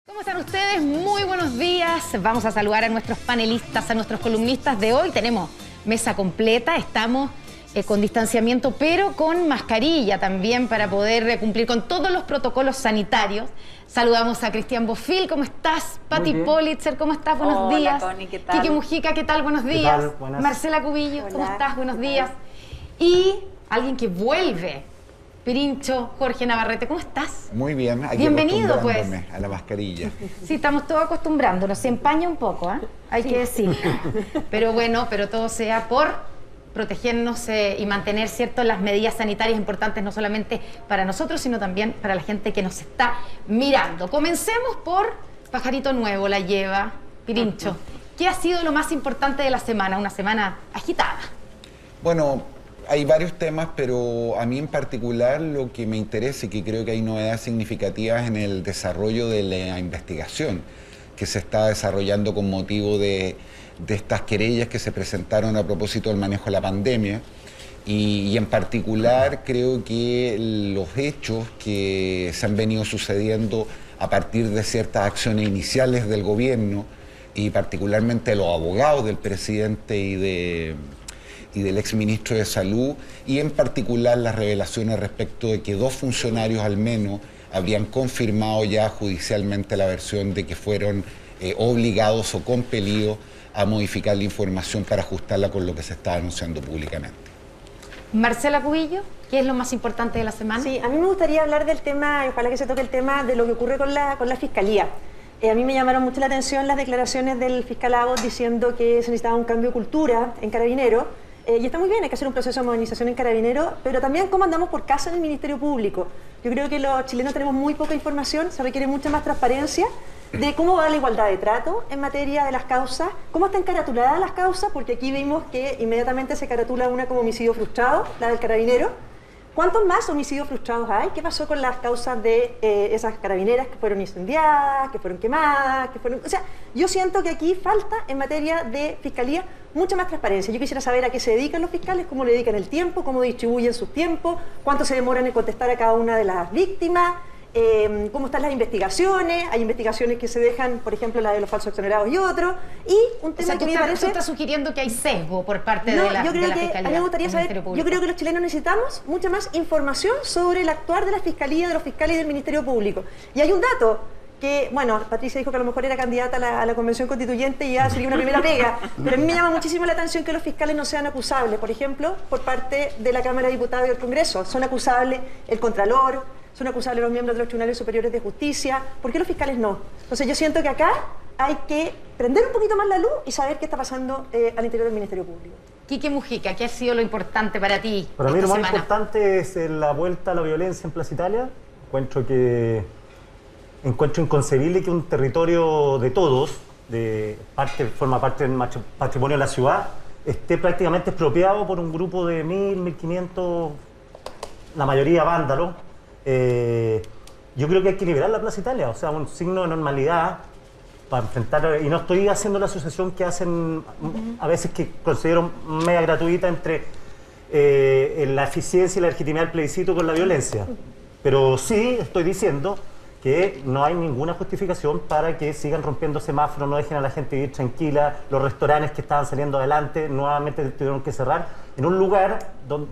¿Cómo están ustedes? Muy buenos días. Vamos a saludar a nuestros panelistas, a nuestros columnistas de hoy. Tenemos mesa completa, estamos con distanciamiento, pero con mascarilla también para poder cumplir con todos los protocolos sanitarios. Saludamos a Cristian Bofill, ¿cómo estás? Patti Politzer, ¿cómo estás? Buenos días. Hola, Connie, ¿qué tal? Quique Mujica, ¿qué tal? Buenos días. ¿Qué tal? Buenas. Marcela Cubillos, ¿cómo Hola. estás? Buenos días. Y alguien que vuelve, Pirincho, Jorge Navarrete, ¿cómo estás? Muy bien, aquí Bienvenido, pues. acostumbrándome a la mascarilla. Sí, estamos todos acostumbrándonos, se empaña un poco, ¿eh? Hay que decir. Pero bueno, pero todo sea por protegernos y mantener, ¿cierto?, las medidas sanitarias importantes no solamente para nosotros, sino también para la gente que nos está mirando. Comencemos por Pajarito Nuevo, la lleva, Pirincho. ¿Qué ha sido lo más importante de la semana? Una semana agitada. Bueno, hay varios temas, pero a mí en particular lo que me interesa y que creo que hay novedades significativas en el desarrollo de la investigación que se está desarrollando con motivo de estas querellas que se presentaron a propósito del manejo de la pandemia. Y en particular creo que los hechos que se han venido sucediendo a partir de ciertas acciones iniciales del gobierno y particularmente de los abogados del presidente y del exministro de Salud, y en particular las revelaciones respecto de que 2 funcionarios al menos habrían confirmado ya judicialmente la versión de que fueron obligados o compelidos a modificar la información para ajustarla con lo que se estaba anunciando públicamente. Marcela Cubillo, ¿qué es lo más importante de la semana? Sí, a mí me gustaría hablar del tema, y ojalá que se toque el tema de lo que ocurre con la Fiscalía. A mí me llamaron mucho la atención las declaraciones del fiscal Abbott diciendo que se necesitaba un cambio de cultura en Carabineros. Y está muy bien, hay que hacer un proceso de modernización en Carabineros, pero también cómo andamos por casa en el Ministerio Público. Yo creo que los chilenos tenemos muy poca información, se requiere mucha más transparencia de cómo va la igualdad de trato en materia de las causas, cómo están caratuladas las causas, porque aquí vimos que inmediatamente se caratula una como homicidio frustrado, la del carabinero. ¿Cuántos más homicidios frustrados hay? ¿Qué pasó con las causas de esas carabineras que fueron incendiadas, que fueron quemadas, que fueron... O sea, yo siento que aquí falta en materia de fiscalía mucha más transparencia. Yo quisiera saber a qué se dedican los fiscales, cómo le dedican el tiempo, cómo distribuyen sus tiempos, cuánto se demoran en contestar a cada una de las víctimas, cómo están las investigaciones. Hay investigaciones que se dejan, por ejemplo, la de los falsos exonerados y otros. Y un tema que me parece... ¿Tú estás sugiriendo que hay sesgo por parte No, de la yo creo que Fiscalía? a mí me gustaría saber, yo creo que los chilenos necesitamos mucha más información sobre el actuar de la Fiscalía, de los fiscales y del Ministerio Público. Y hay un dato que, bueno, Patricia dijo que a lo mejor era candidata a la Convención Constituyente y ya sería una primera pega, pero a mí me llama muchísimo la atención que los fiscales no sean acusables, por ejemplo, por parte de la Cámara de Diputados y del Congreso. Son acusables el Contralor, son acusables los miembros de los Tribunales Superiores de Justicia. ¿Por qué los fiscales no? Entonces yo siento que acá hay que prender un poquito más la luz y saber qué está pasando al interior del Ministerio Público. Quique Mujica, ¿qué ha sido lo importante para ti Para mí esta lo más semana? importante es la vuelta a la violencia en Plaza Italia. Encuentro inconcebible que un territorio de todos, forma parte del patrimonio de la ciudad, esté prácticamente expropiado por un grupo de 1.500, la mayoría vándalos. Yo creo que hay que liberar la Plaza Italia, o sea, un signo de normalidad para enfrentar, y no estoy haciendo la asociación que hacen a veces, que considero media gratuita, entre la eficiencia y la legitimidad del plebiscito con la violencia. Pero sí estoy diciendo que no hay ninguna justificación para que sigan rompiendo semáforos, no dejen a la gente vivir tranquila. Los restaurantes que estaban saliendo adelante nuevamente tuvieron que cerrar en un lugar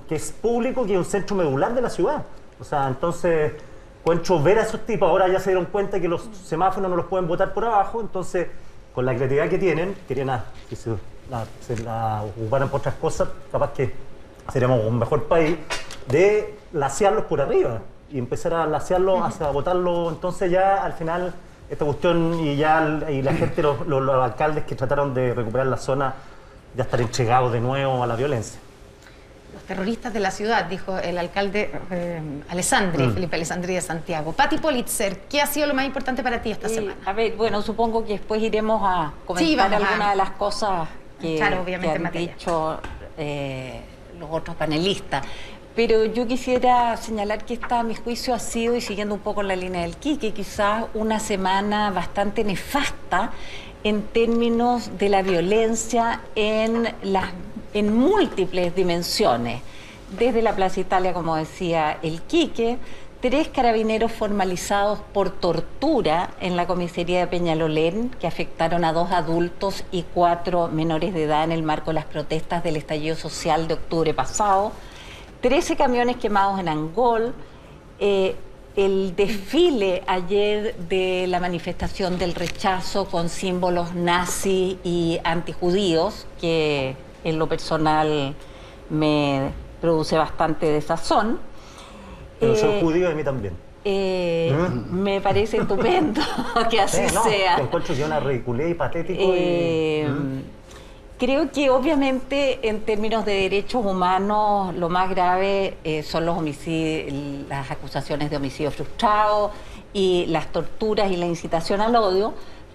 que es público, que es un centro medular de la ciudad. O sea, entonces, encuentro ver a esos tipos, ahora ya se dieron cuenta que los semáforos no los pueden botar por abajo, entonces, con la creatividad que tienen, querían que se la ocuparan por otras cosas, capaz que seríamos un mejor país, de laciarlos por arriba y empezar a laciarlos, a botarlos. Entonces ya al final esta cuestión y la gente, los alcaldes que trataron de recuperar la zona, ya están entregados de nuevo a la violencia. Los terroristas de la ciudad, dijo el alcalde Felipe Alessandri de Santiago. Patti Politzer, ¿qué ha sido lo más importante para ti esta semana? A ver, bueno, supongo que después iremos a comentar algunas de las cosas que han dicho los otros panelistas. Pero yo quisiera señalar que esta, a mi juicio, ha sido, y siguiendo un poco la línea del Quique, quizás una semana bastante nefasta en términos de la violencia en múltiples dimensiones. Desde la Plaza Italia, como decía el Quique, 3 carabineros formalizados por tortura en la comisaría de Peñalolén, que afectaron a 2 adultos y 4 menores de edad en el marco de las protestas del estallido social de octubre pasado, 13 camiones quemados en Angol, el desfile ayer de la manifestación del rechazo con símbolos nazis y antijudíos, que en lo personal me produce bastante desazón. Pero soy judío y a mí también. Me parece estupendo que así sea. Encuentro que una ridiculez y patético. Creo que obviamente en términos de derechos humanos lo más grave son los homicidios, las acusaciones de homicidio frustrado y las torturas y la incitación al odio,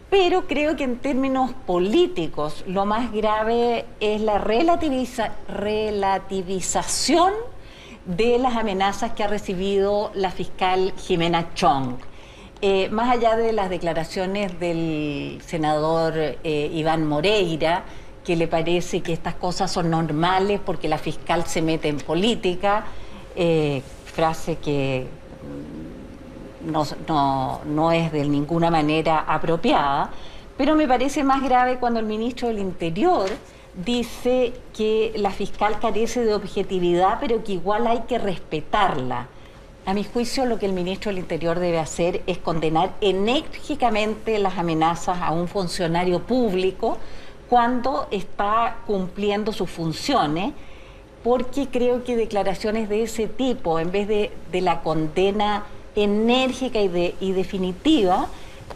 pero creo que en términos políticos lo más grave es la relativización de las amenazas que ha recibido la fiscal Jimena Chong. Más allá de las declaraciones del senador Iván Moreira, que le parece que estas cosas son normales porque la fiscal se mete en política, frase que no es de ninguna manera apropiada, pero me parece más grave cuando el ministro del Interior dice que la fiscal carece de objetividad, pero que igual hay que respetarla. A mi juicio, lo que el ministro del Interior debe hacer es condenar enérgicamente las amenazas a un funcionario público cuando está cumpliendo sus funciones, porque creo que declaraciones de ese tipo, en vez de la condena enérgica y definitiva,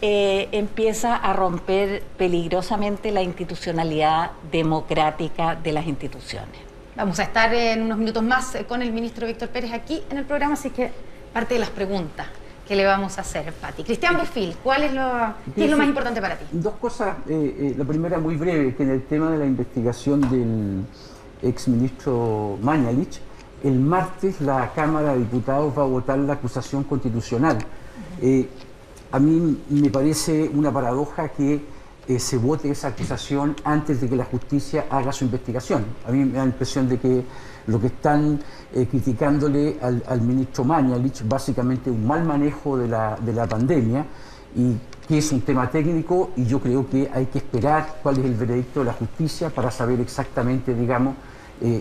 empieza a romper peligrosamente la institucionalidad democrática de las instituciones. Vamos a estar en unos minutos más con el ministro Víctor Pérez aquí en el programa, así que parte de las preguntas que le vamos a hacer, Pati. Cristian Bofill, ¿qué es lo más importante para ti? Dos cosas. La primera, muy breve, que en el tema de la investigación del exministro Mañalich, el martes la Cámara de Diputados va a votar la acusación constitucional. A mí me parece una paradoja que se vote esa acusación antes de que la justicia haga su investigación. A mí me da la impresión de que lo que están criticándole al ministro Mañalich, básicamente un mal manejo de la pandemia, y que es un tema técnico, y yo creo que hay que esperar cuál es el veredicto de la justicia para saber exactamente, digamos,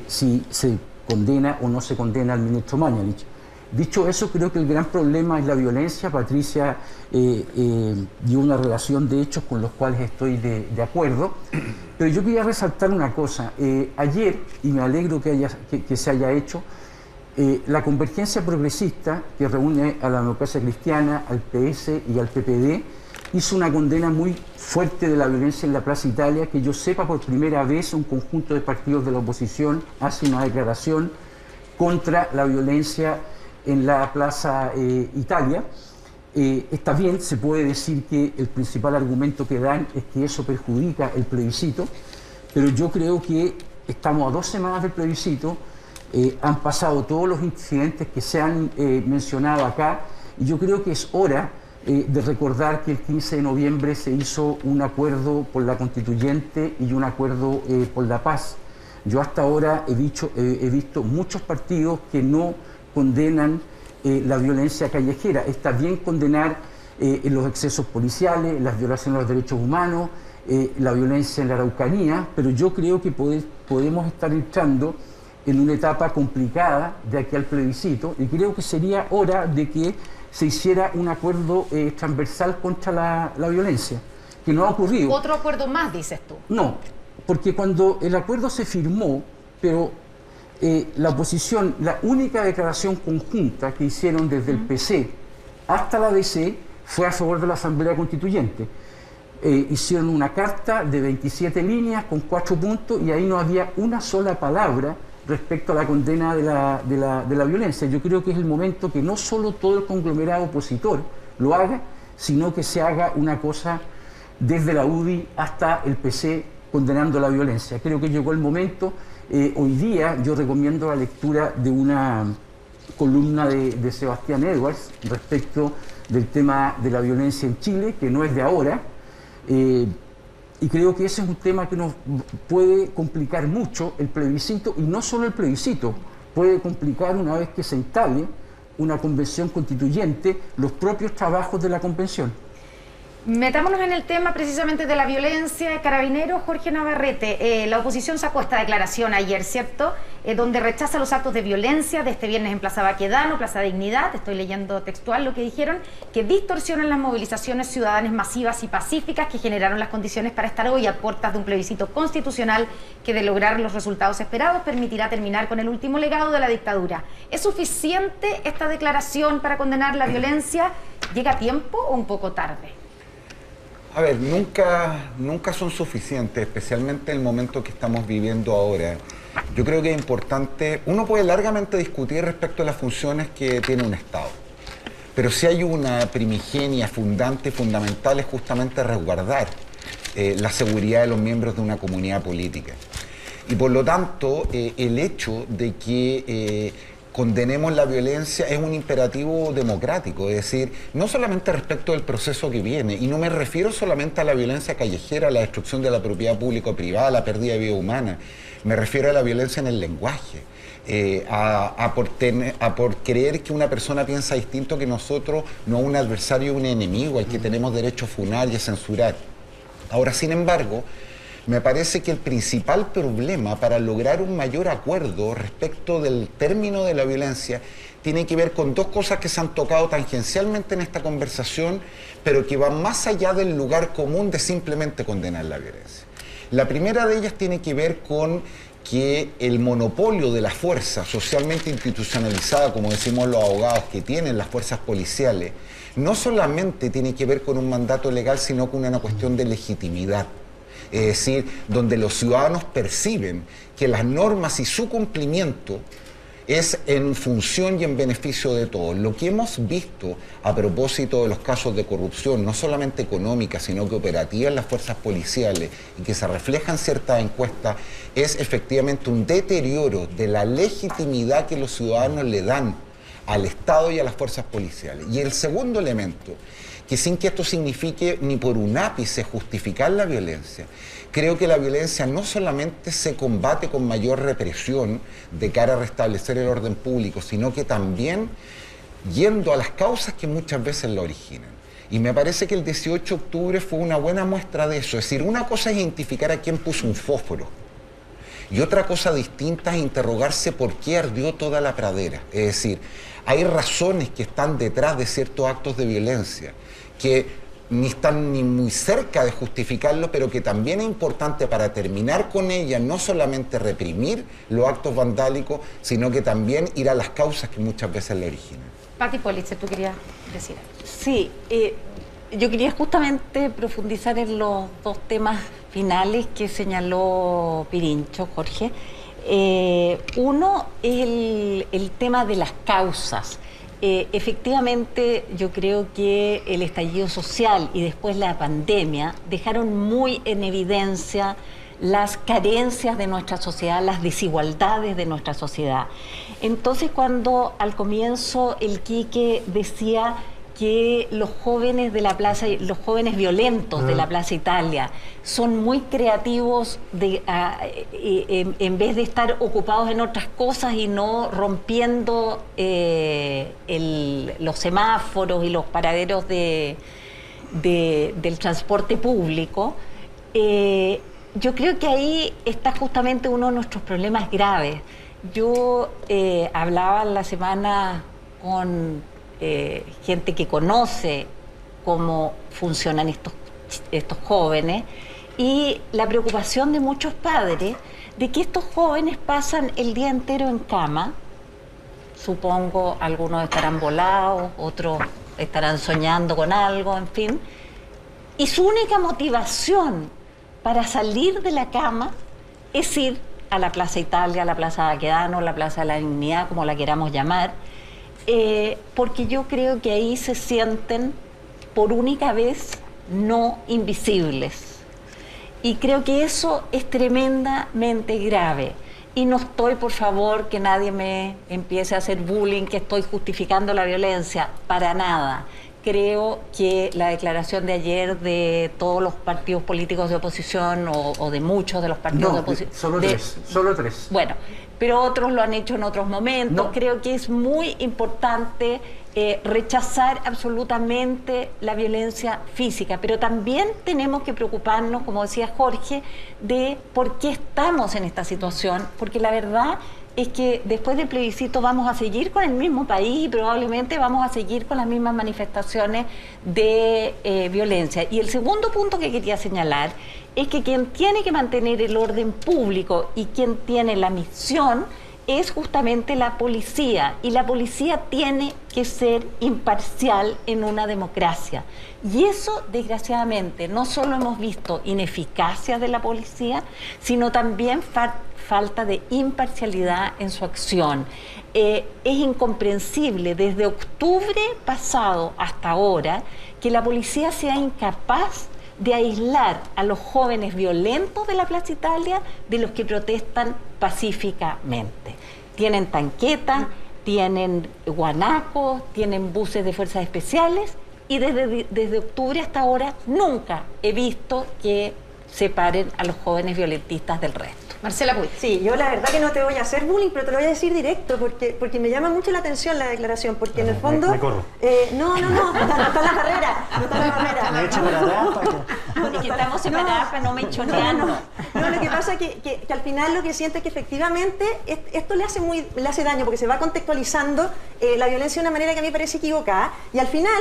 si se condena o no se condena al ministro Mañalich. Dicho eso, creo que el gran problema es la violencia. Patricia dio una relación de hechos con los cuales estoy de acuerdo, pero yo quería resaltar una cosa. Ayer, y me alegro que se haya hecho, la Convergencia Progresista, que reúne a la Democracia Cristiana, al PS y al PPD, hizo una condena muy fuerte de la violencia en la Plaza Italia. Que yo sepa, por primera vez un conjunto de partidos de la oposición hace una declaración contra la violencia en la Plaza Italia. Está bien, se puede decir que el principal argumento que dan es que eso perjudica el plebiscito, pero yo creo que estamos a 2 semanas del plebiscito, han pasado todos los incidentes que se han mencionado acá, y yo creo que es hora de recordar que el 15 de noviembre se hizo un acuerdo por la constituyente y un acuerdo por la paz. Yo hasta ahora he visto muchos partidos que no condenan la violencia callejera. Está bien condenar los excesos policiales, las violaciones a los derechos humanos, la violencia en la Araucanía, pero yo creo que podemos estar entrando en una etapa complicada de aquí al plebiscito, y creo que sería hora de que se hiciera un acuerdo transversal contra la violencia, que no ha ocurrido. ¿Otro acuerdo más, dices tú? No, porque cuando el acuerdo se firmó, pero la oposición, la única declaración conjunta que hicieron desde el PC hasta la DC fue a favor de la Asamblea Constituyente. Hicieron una carta de 27 líneas con 4 puntos, y ahí no había una sola palabra respecto a la condena de la violencia. Yo creo que es el momento que no solo todo el conglomerado opositor lo haga, sino que se haga una cosa desde la UDI hasta el PC condenando la violencia. Creo que llegó el momento. Hoy día yo recomiendo la lectura de una columna de Sebastián Edwards respecto del tema de la violencia en Chile, que no es de ahora, y creo que ese es un tema que nos puede complicar mucho el plebiscito, y no solo el plebiscito, puede complicar una vez que se instale una convención constituyente los propios trabajos de la convención. Metámonos en el tema precisamente de la violencia de Carabineros. Jorge Navarrete, la oposición sacó esta declaración ayer, ¿cierto? Donde rechaza los actos de violencia de este viernes en Plaza Baquedano, Plaza Dignidad, estoy leyendo textual lo que dijeron, que distorsionan las movilizaciones ciudadanas masivas y pacíficas que generaron las condiciones para estar hoy a puertas de un plebiscito constitucional que, de lograr los resultados esperados, permitirá terminar con el último legado de la dictadura. ¿Es suficiente esta declaración para condenar la violencia? ¿Llega a tiempo o un poco tarde? A ver, nunca son suficientes, especialmente en el momento que estamos viviendo ahora. Yo creo que es importante, uno puede largamente discutir respecto a las funciones que tiene un Estado, pero si hay una primigenia fundamental es justamente resguardar la seguridad de los miembros de una comunidad política. Y por lo tanto, el hecho de que condenemos la violencia es un imperativo democrático, es decir, no solamente respecto del proceso que viene, y no me refiero solamente a la violencia callejera, a la destrucción de la propiedad pública o privada, a la pérdida de vida humana, me refiero a la violencia en el lenguaje, por creer que una persona piensa distinto que nosotros, no un adversario, un enemigo al que tenemos derecho a funar y a censurar. Ahora, sin embargo, me parece que el principal problema para lograr un mayor acuerdo respecto del término de la violencia tiene que ver con dos cosas que se han tocado tangencialmente en esta conversación, pero que van más allá del lugar común de simplemente condenar la violencia. La primera de ellas tiene que ver con que el monopolio de la fuerza socialmente institucionalizada, como decimos los abogados, que tienen las fuerzas policiales, no solamente tiene que ver con un mandato legal, sino con una cuestión de legitimidad. Es decir, donde los ciudadanos perciben que las normas y su cumplimiento es en función y en beneficio de todos. Lo que hemos visto a propósito de los casos de corrupción, no solamente económica, sino que operativa en las fuerzas policiales y que se refleja en ciertas encuestas, es efectivamente un deterioro de la legitimidad que los ciudadanos le dan al Estado y a las fuerzas policiales. Y el segundo elemento, que sin que esto signifique ni por un ápice justificar la violencia, creo que la violencia no solamente se combate con mayor represión de cara a restablecer el orden público, sino que también yendo a las causas que muchas veces la originan. Y me parece que el 18 de octubre fue una buena muestra de eso. Es decir, una cosa es identificar a quién puso un fósforo, y otra cosa distinta es interrogarse por qué ardió toda la pradera. Es decir, hay razones que están detrás de ciertos actos de violencia que ni están ni muy cerca de justificarlo, pero que también es importante para terminar con ella, no solamente reprimir los actos vandálicos, sino que también ir a las causas que muchas veces la originan. Pati Politzer, ¿tú querías decir algo? Sí, yo quería justamente profundizar en los dos temas finales que señaló Pirincho, Jorge. Uno es el tema de las causas. Efectivamente, yo creo que el estallido social y después la pandemia dejaron muy en evidencia las carencias de nuestra sociedad, las desigualdades de nuestra sociedad. Entonces, cuando al comienzo el Quique decía que los jóvenes de la plaza, los jóvenes violentos de la Plaza Italia son muy creativos en vez de estar ocupados en otras cosas y no rompiendo los semáforos y los paraderos del transporte público. Yo creo que ahí está justamente uno de nuestros problemas graves. Yo hablaba la semana con gente que conoce cómo funcionan estos jóvenes y la preocupación de muchos padres de que estos jóvenes pasan el día entero en cama. Supongo algunos estarán volados, otros estarán soñando con algo, en fin. Y su única motivación para salir de la cama es ir a la Plaza Italia, a la Plaza Baquedano, a la Plaza de la Dignidad, como la queramos llamar, porque yo creo que ahí se sienten por única vez no invisibles. Y creo que eso es tremendamente grave. Y no estoy, por favor, que nadie me empiece a hacer bullying, que estoy justificando la violencia, para nada. Creo que la declaración de ayer de todos los partidos políticos de oposición o de muchos de los partidos de oposición... Solo tres. Bueno, pero otros lo han hecho en otros momentos. No. Creo que es muy importante rechazar absolutamente la violencia física, pero también tenemos que preocuparnos, como decía Jorge, de por qué estamos en esta situación, porque la verdad es que después del plebiscito vamos a seguir con el mismo país y probablemente vamos a seguir con las mismas manifestaciones de violencia. Y el segundo punto que quería señalar es que quien tiene que mantener el orden público y quien tiene la misión es justamente la policía, y la policía tiene que ser imparcial en una democracia. Y eso, desgraciadamente, no solo hemos visto ineficacia de la policía, sino también falta de imparcialidad en su acción. Es incomprensible desde octubre pasado hasta ahora que la policía sea incapaz de aislar a los jóvenes violentos de la Plaza Italia de los que protestan pacíficamente. Tienen tanquetas, tienen guanacos, tienen buses de fuerzas especiales y desde octubre hasta ahora nunca he visto que separen a los jóvenes violentistas del resto. Marcela Puig. Sí, yo la verdad que no te voy a hacer bullying, pero te lo voy a decir directo, porque me llama mucho la atención la declaración, porque en el fondo... Me corro. No está en la carrera, no está en la carrera. Me echo para atrás. Es que estamos separadas para no mechonearnos. No, lo que pasa es que al final lo que siento es que efectivamente esto le hace daño, porque se va contextualizando la violencia de una manera que a mí me parece equivocada, y al final...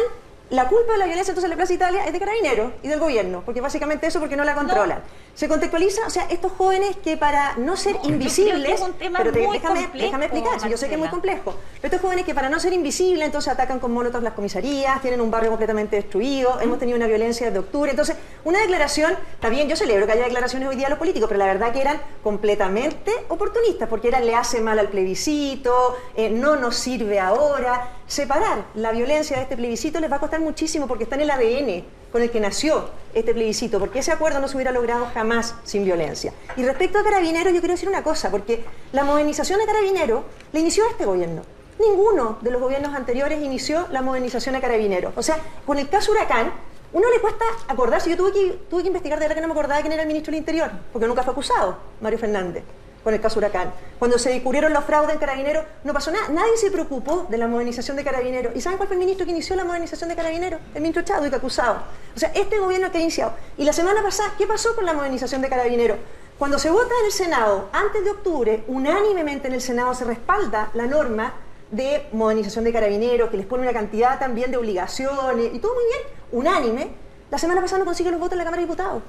La culpa de la violencia entonces en la Plaza Italia es de Carabineros y del gobierno, porque básicamente eso porque no la controlan. No. Se contextualiza, o sea, estos jóvenes que para no ser invisibles, es un tema pero muy déjame explicar, si yo sé que es muy complejo, pero estos jóvenes que para no ser invisibles entonces atacan con molotov las comisarías, tienen un barrio completamente destruido, hemos tenido una violencia desde octubre, entonces una declaración, está bien, yo celebro que haya declaraciones hoy día de los políticos, pero la verdad que eran completamente oportunistas, porque eran le hace mal al plebiscito, no nos sirve ahora. Separar la violencia de este plebiscito les va a costar muchísimo porque está en el ADN con el que nació este plebiscito, porque ese acuerdo no se hubiera logrado jamás sin violencia. Y respecto a Carabineros, yo quiero decir una cosa, porque la modernización de Carabineros la inició este gobierno. Ninguno de los gobiernos anteriores inició la modernización de Carabineros. O sea, con el caso Huracán, uno le cuesta acordarse. Yo tuve que investigar, de verdad que no me acordaba quién era el ministro del Interior, porque nunca fue acusado, Mario Fernández, con el caso Huracán. Cuando se descubrieron los fraudes en Carabineros, no pasó nada. Nadie se preocupó de la modernización de Carabineros. ¿Y saben cuál fue el ministro que inició la modernización de Carabineros? El ministro Chadwick, acusado. O sea, este gobierno que ha iniciado. Y la semana pasada, ¿qué pasó con la modernización de Carabineros? Cuando se vota en el Senado, antes de octubre, unánimemente en el Senado se respalda la norma de modernización de Carabineros, que les pone una cantidad también de obligaciones, y todo muy bien, unánime. La semana pasada no consigue los votos en la Cámara de Diputados.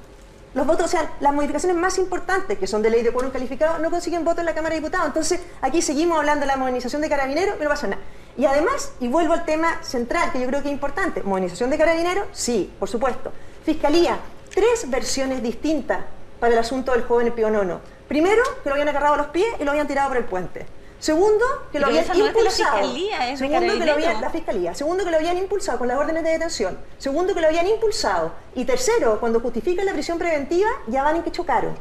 Los votos, o sea, las modificaciones más importantes, que son de ley de quórum calificado, no consiguen votos en la Cámara de Diputados. Entonces, aquí seguimos hablando de la modernización de Carabineros, pero no pasa nada. Y además, y vuelvo al tema central, que yo creo que es importante, modernización de Carabineros, sí, por supuesto. Fiscalía, 3 versiones distintas para el asunto del joven Pionono. Primero, que lo habían agarrado a los pies y lo habían tirado por el puente. Segundo, que lo habían impulsado. Segundo, que lo habían, la fiscalía. Segundo, que lo habían impulsado con las órdenes de detención. Segundo, que lo habían impulsado. Y tercero, cuando justifican la prisión preventiva, ya van en que chocaron.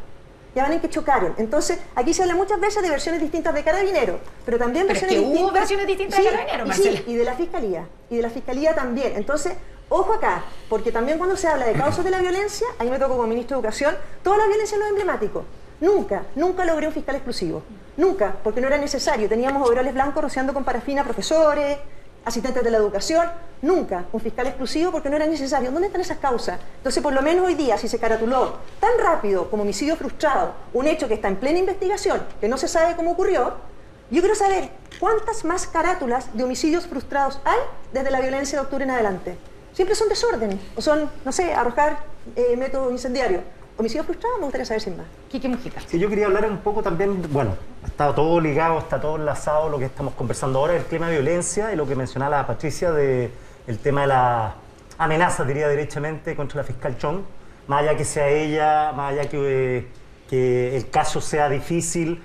Entonces, aquí se habla muchas veces de versiones distintas de Carabineros, pero también versiones distintas. Hubo versiones distintas de Carabineros, Marcela. Sí, y de la fiscalía. Y de la fiscalía también. Entonces, ojo acá, porque también cuando se habla de causas de la violencia, a mí me tocó como ministro de Educación, toda la violencia es lo emblemático. Nunca logré un fiscal exclusivo. Nunca, porque no era necesario. Teníamos overoles blancos rociando con parafina a profesores, asistentes de la educación. Nunca un fiscal exclusivo porque no era necesario. ¿Dónde están esas causas? Entonces, por lo menos hoy día, si se caratuló tan rápido como homicidio frustrado, un hecho que está en plena investigación, que no se sabe cómo ocurrió, yo quiero saber cuántas más carátulas de homicidios frustrados hay desde la violencia de octubre en adelante. Siempre son desórdenes, o son, no sé, arrojar métodos incendiarios. Homicidio frustrado, me gustaría saber sin más. Quique Mujica. Sí, yo quería hablar un poco también, bueno, está todo ligado, está todo enlazado lo que estamos conversando ahora, el clima de violencia y lo que mencionaba la Patricia del tema de la amenaza, diría derechamente, contra la fiscal Chong, más allá que sea ella, más allá que el caso sea difícil.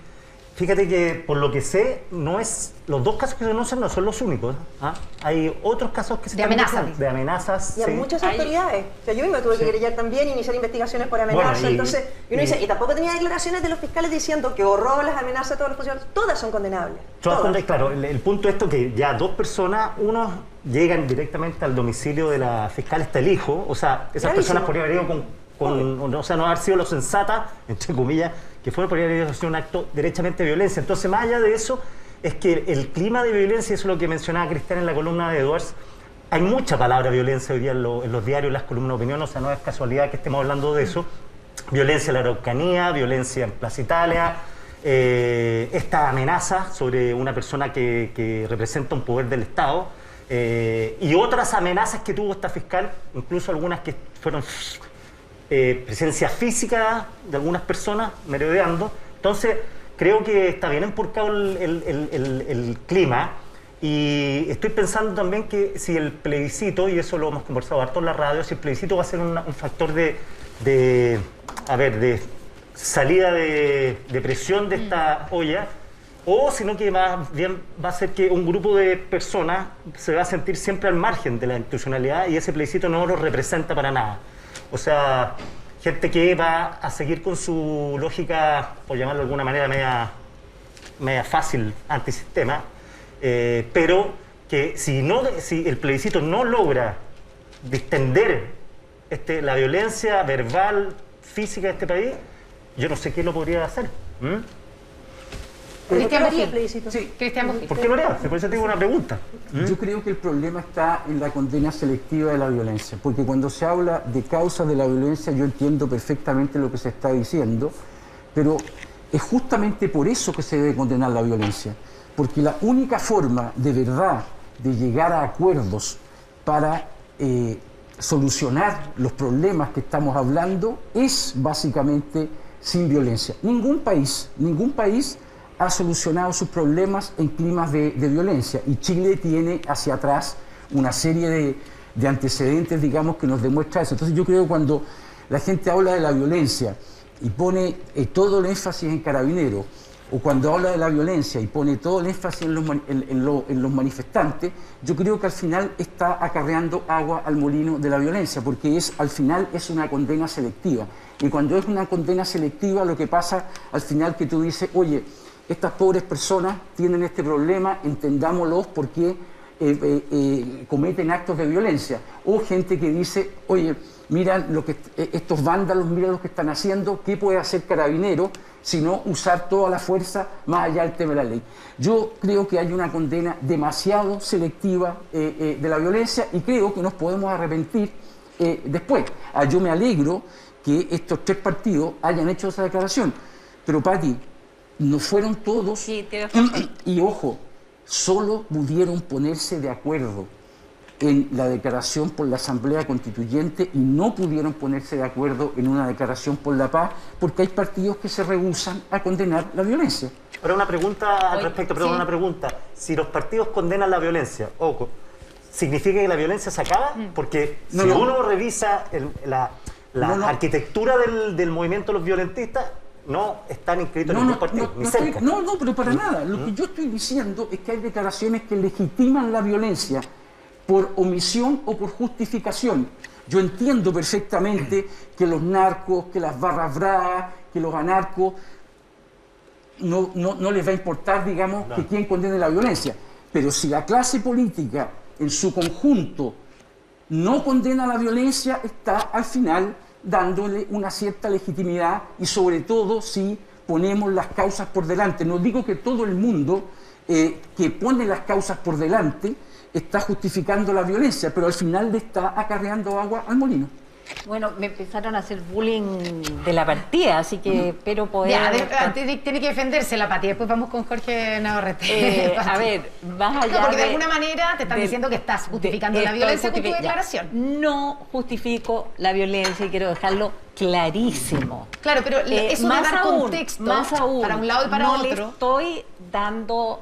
Fíjate que, por lo que sé, los 2 casos que se conocen no son los únicos. ¿Ah? Hay otros casos que se están amenazas. De amenazas. Y a muchas autoridades. O sea, yo mismo tuve que querellar también, iniciar investigaciones por amenazas. Bueno, entonces, uno dice, y tampoco tenía declaraciones de los fiscales diciendo que horror las amenazas a todos los funcionarios. Todas son condenables. Todas. Claro, el punto es esto, que ya 2 personas, unos llegan directamente al domicilio de la fiscal, está el hijo, o sea, esas personas podrían haber ido o sea, no haber sido lo sensata, entre comillas, que fue por un acto derechamente de violencia. Entonces, más allá de eso, es que el clima de violencia, eso es lo que mencionaba Cristian en la columna de Edwards, hay mucha palabra violencia hoy día en los diarios, en las columnas de opinión, o sea, no es casualidad que estemos hablando de eso. Violencia en la Araucanía, violencia en Plaza Italia, esta amenaza sobre una persona que representa un poder del Estado, y otras amenazas que tuvo esta fiscal, incluso algunas que fueron presencia física de algunas personas merodeando. Entonces, creo que está bien empurcado el clima, y estoy pensando también que si el plebiscito, y eso lo hemos conversado harto en la radio, si el plebiscito va a ser un factor de salida de presión de esta olla, o sino que más bien va a ser que un grupo de personas se va a sentir siempre al margen de la institucionalidad y ese plebiscito no lo representa para nada. O sea, gente que va a seguir con su lógica, por llamarlo de alguna manera, media fácil, antisistema, pero que si el plebiscito no logra distender la violencia verbal, física de este país, yo no sé qué lo podría hacer. Cristian Bofill. Sí. Cristian Bofill. ¿Por qué lo haría? Por eso tengo una pregunta. Yo creo que el problema está en la condena selectiva de la violencia, porque cuando se habla de causas de la violencia yo entiendo perfectamente lo que se está diciendo, pero es justamente por eso que se debe condenar la violencia, porque la única forma de verdad de llegar a acuerdos para solucionar los problemas que estamos hablando es básicamente sin violencia. Ningún país ha solucionado sus problemas en climas de violencia, y Chile tiene hacia atrás una serie de antecedentes, digamos, que nos demuestra eso. Entonces yo creo que cuando la gente habla de la violencia y pone todo el énfasis en Carabineros, o cuando habla de la violencia y pone todo el énfasis en los manifestantes, yo creo que al final está acarreando agua al molino de la violencia, porque al final es una condena selectiva. Y cuando es una condena selectiva, lo que pasa al final que tú dices, oye, estas pobres personas tienen este problema, entendámoslos porque cometen actos de violencia. O gente que dice, oye, mira estos vándalos, mira lo que están haciendo, ¿qué puede hacer Carabineros sino usar toda la fuerza más allá del tema de la ley? Yo creo que hay una condena demasiado selectiva de la violencia, y creo que nos podemos arrepentir después. Yo me alegro que estos tres partidos hayan hecho esa declaración, pero Pati, no fueron todos, sí, y ojo, solo pudieron ponerse de acuerdo en la declaración por la Asamblea Constituyente y no pudieron ponerse de acuerdo en una declaración por la paz, porque hay partidos que se rehúsan a condenar la violencia. Pero una pregunta al respecto, perdón, una pregunta. Si los partidos condenan la violencia, ojo, ¿significa que la violencia se acaba? Porque si uno revisa la arquitectura del movimiento de los violentistas, no están inscritos en ningún partido, ni cerca. Pero para nada. Lo que yo estoy diciendo es que hay declaraciones que legitiman la violencia por omisión o por justificación. Yo entiendo perfectamente que los narcos, que las barras bravas, que los anarcos, no les va a importar, digamos, que quién condene la violencia. Pero si la clase política en su conjunto no condena la violencia, está al final dándole una cierta legitimidad, y sobre todo si ponemos las causas por delante. No digo que todo el mundo que pone las causas por delante está justificando la violencia, pero al final le está acarreando agua al molino. Bueno, me empezaron a hacer bullying de la partida, así que espero poder... Tiene que defenderse la Pati, después vamos con Jorge Navarrete. A ver, más allá porque de alguna manera te están diciendo que estás justificando la violencia con tu declaración. No justifico la violencia y quiero dejarlo clarísimo. Claro, pero eso más de dar aún, contexto más aún, para un lado y para otro. No le estoy dando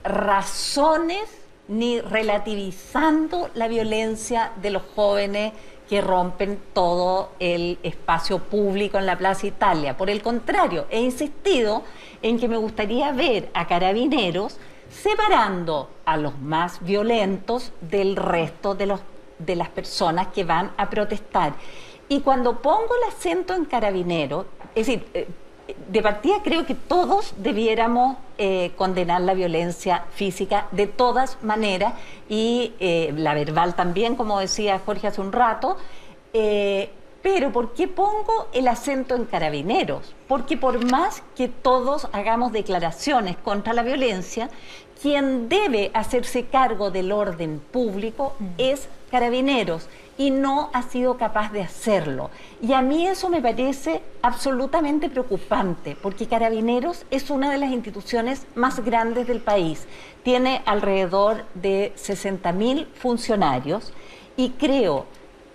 razones ni relativizando la violencia de los jóvenes que rompen todo el espacio público en la Plaza Italia. Por el contrario, he insistido en que me gustaría ver a Carabineros separando a los más violentos del resto de las personas que van a protestar. Y cuando pongo el acento en Carabineros, es decir, de partida creo que todos debiéramos condenar la violencia física de todas maneras, y la verbal también, como decía Jorge hace un rato, Pero ¿por qué pongo el acento en Carabineros? Porque por más que todos hagamos declaraciones contra la violencia, quien debe hacerse cargo del orden público es Carabineros y no ha sido capaz de hacerlo. Y a mí eso me parece absolutamente preocupante, porque Carabineros es una de las instituciones más grandes del país. Tiene alrededor de 60.000 funcionarios y creo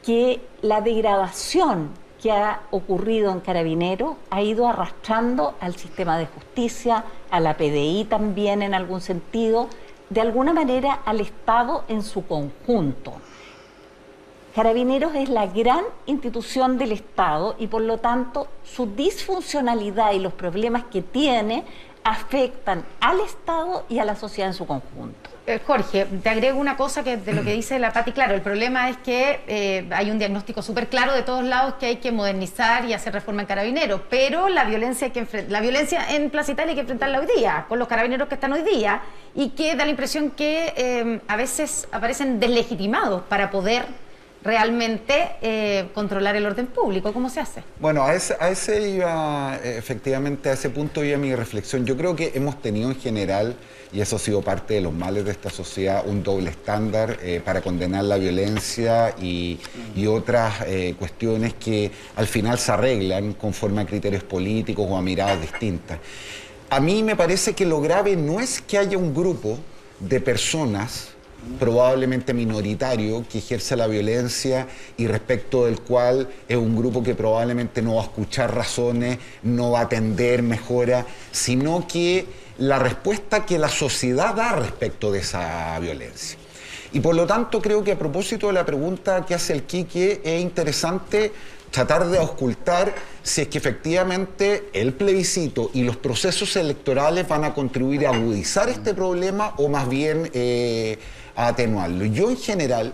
que la degradación que ha ocurrido en Carabineros ha ido arrastrando al sistema de justicia, a la PDI también en algún sentido, de alguna manera al Estado en su conjunto. Carabineros es la gran institución del Estado y por lo tanto su disfuncionalidad y los problemas que tiene afectan al Estado y a la sociedad en su conjunto. Jorge, te agrego una cosa que de lo que dice la Pati. Claro, el problema es que hay un diagnóstico súper claro de todos lados que hay que modernizar y hacer reforma en Carabineros, pero la violencia en Plaza Italia hay que enfrentarla hoy día, con los carabineros que están hoy día, y que da la impresión que a veces aparecen deslegitimados para poder realmente controlar el orden público. ¿Cómo se hace? Bueno, a ese iba, efectivamente, a ese punto iba mi reflexión. Yo creo que hemos tenido en general, y eso ha sido parte de los males de esta sociedad, un doble estándar para condenar la violencia y otras cuestiones que al final se arreglan conforme a criterios políticos o a miradas distintas. A mí me parece que lo grave no es que haya un grupo de personas probablemente minoritario que ejerce la violencia y respecto del cual es un grupo que probablemente no va a escuchar razones, no va a atender mejora, sino que la respuesta que la sociedad da respecto de esa violencia. Y por lo tanto creo que a propósito de la pregunta que hace el Quique es interesante tratar de auscultar si es que efectivamente el plebiscito y los procesos electorales van a contribuir a agudizar este problema o más bien a atenuarlo. Yo en general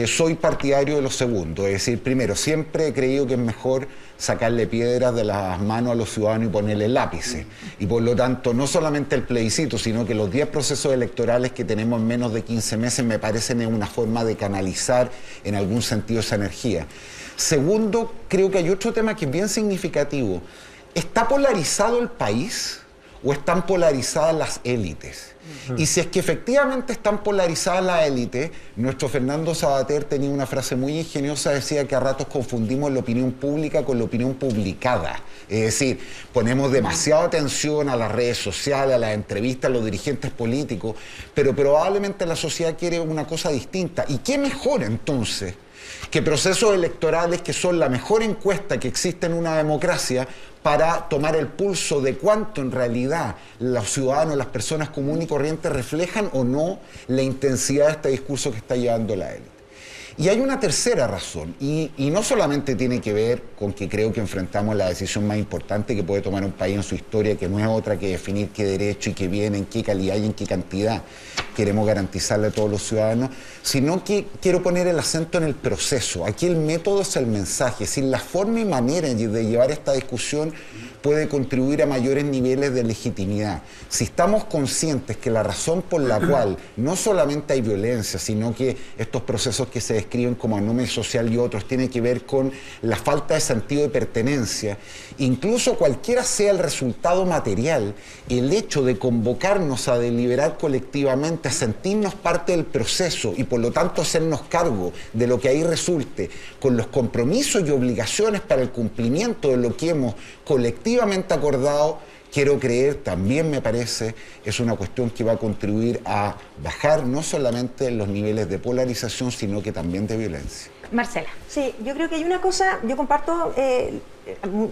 soy partidario de lo segundo, es decir, primero, siempre he creído que es mejor sacarle piedras de las manos a los ciudadanos y ponerle lápices. Y por lo tanto, no solamente el plebiscito, sino que los 10 procesos electorales que tenemos en menos de 15 meses me parecen una forma de canalizar en algún sentido esa energía. Segundo, creo que hay otro tema que es bien significativo. ¿Está polarizado el país o están polarizadas las élites? Y si es que efectivamente están polarizadas las élites, nuestro Fernando Savater tenía una frase muy ingeniosa, decía que a ratos confundimos la opinión pública con la opinión publicada. Es decir, ponemos demasiada atención a las redes sociales, a las entrevistas, a los dirigentes políticos, pero probablemente la sociedad quiere una cosa distinta. ¿Y qué mejor entonces que procesos electorales que son la mejor encuesta que existe en una democracia para tomar el pulso de cuánto en realidad los ciudadanos, las personas comunes y corrientes reflejan o no la intensidad de este discurso que está llevando la élite? Y hay una tercera razón, y no solamente tiene que ver con que creo que enfrentamos la decisión más importante que puede tomar un país en su historia, que no es otra que definir qué derecho y qué bien, en qué calidad y en qué cantidad queremos garantizarle a todos los ciudadanos, sino que quiero poner el acento en el proceso. Aquí el método es el mensaje, es decir, la forma y manera de llevar esta discusión puede contribuir a mayores niveles de legitimidad. Si estamos conscientes que la razón por la cual no solamente hay violencia, sino que estos procesos que se describen como anómalo social y otros tienen que ver con la falta de sentido de pertenencia, incluso cualquiera sea el resultado material, el hecho de convocarnos a deliberar colectivamente, a sentirnos parte del proceso y por lo tanto hacernos cargo de lo que ahí resulte, con los compromisos y obligaciones para el cumplimiento de lo que hemos colectivamente acordado, quiero creer, también me parece, es una cuestión que va a contribuir a bajar no solamente los niveles de polarización, sino que también de violencia. Marcela. Sí, yo creo que hay una cosa, yo comparto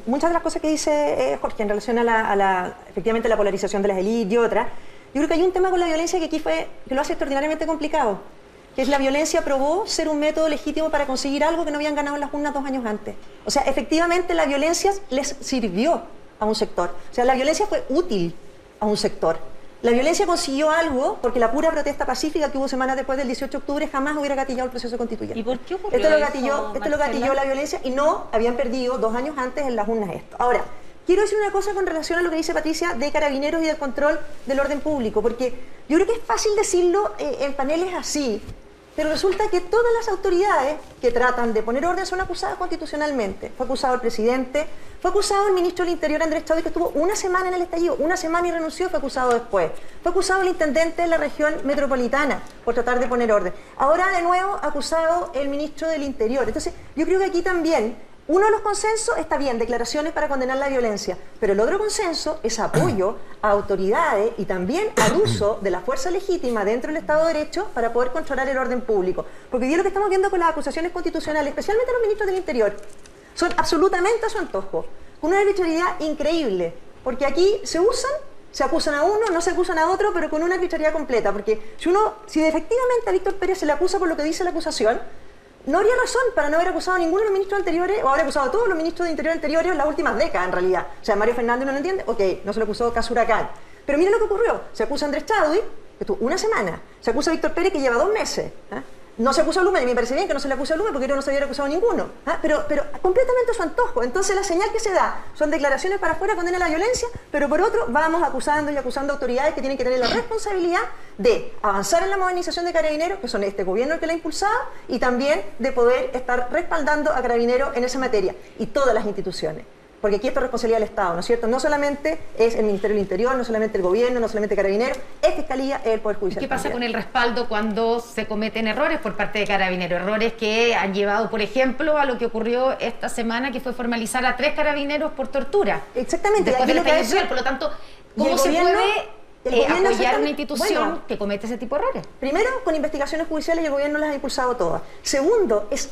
muchas de las cosas que dice Jorge en relación a efectivamente la polarización de las élites y otras. Yo creo que hay un tema con la violencia que aquí que lo hace extraordinariamente complicado, que es la violencia probó ser un método legítimo para conseguir algo que no habían ganado en las urnas 2 años antes. O sea, efectivamente la violencia les sirvió a un sector. O sea, la violencia fue útil a un sector. La violencia consiguió algo porque la pura protesta pacífica que hubo semanas después del 18 de octubre jamás hubiera gatillado el proceso constituyente. ¿Y por qué ocurrió esto lo gatilló la violencia y no habían perdido 2 años antes en las urnas esto. Ahora, quiero decir una cosa con relación a lo que dice Patricia de Carabineros y del control del orden público, porque yo creo que es fácil decirlo en paneles así, Pero resulta que todas las autoridades que tratan de poner orden son acusadas constitucionalmente. Fue acusado el presidente, fue acusado el ministro del Interior, Andrés Chadwick, que estuvo una semana en el estallido, una semana y renunció, fue acusado después. Fue acusado el intendente de la región metropolitana por tratar de poner orden. Ahora de nuevo acusado el ministro del Interior. Entonces yo creo que aquí también uno de los consensos está bien, declaraciones para condenar la violencia, pero el otro consenso es apoyo a autoridades y también al uso de la fuerza legítima dentro del Estado de Derecho para poder controlar el orden público. Porque hoy día lo que estamos viendo con las acusaciones constitucionales, especialmente los ministros del Interior, son absolutamente a su antojo, con una arbitrariedad increíble, porque aquí se acusan a uno, no se acusan a otro, pero con una arbitrariedad completa, porque si efectivamente a Víctor Pérez se le acusa por lo que dice la acusación, no habría razón para no haber acusado a ninguno de los ministros anteriores, o haber acusado a todos los ministros de Interior anteriores en las últimas décadas, en realidad. O sea, Mario Fernández no lo entiende, ok, no se lo acusó Cas Huracán. Pero mira lo que ocurrió, se acusa a Andrés Chadwick, que estuvo una semana, se acusa a Víctor Pérez, que lleva 2 meses, ¿eh? No se acusa a Lumen, y me parece bien que no se le acuse a Lumen, porque no se había acusado a ninguno, ¿eh? pero completamente a su antojo. Entonces la señal que se da son declaraciones para afuera, condena la violencia, pero por otro vamos acusando y acusando a autoridades que tienen que tener la responsabilidad de avanzar en la modernización de Carabineros, que son este gobierno el que la ha impulsado, y también de poder estar respaldando a Carabineros en esa materia, y todas las instituciones. Porque aquí esto es responsabilidad del Estado, ¿no es cierto? No solamente es el Ministerio del Interior, no solamente el gobierno, no solamente Carabineros, es Fiscalía, es el Poder Judicial. ¿Qué pasa con el respaldo cuando se cometen errores por parte de Carabineros? Errores que han llevado, por ejemplo, a lo que ocurrió esta semana, que fue formalizar a 3 carabineros por tortura. Exactamente. Después del estallido social. Por lo tanto, ¿cómo se puede apoyar una institución que comete ese tipo de errores? Primero, con investigaciones judiciales, y el gobierno las ha impulsado todas. Segundo, es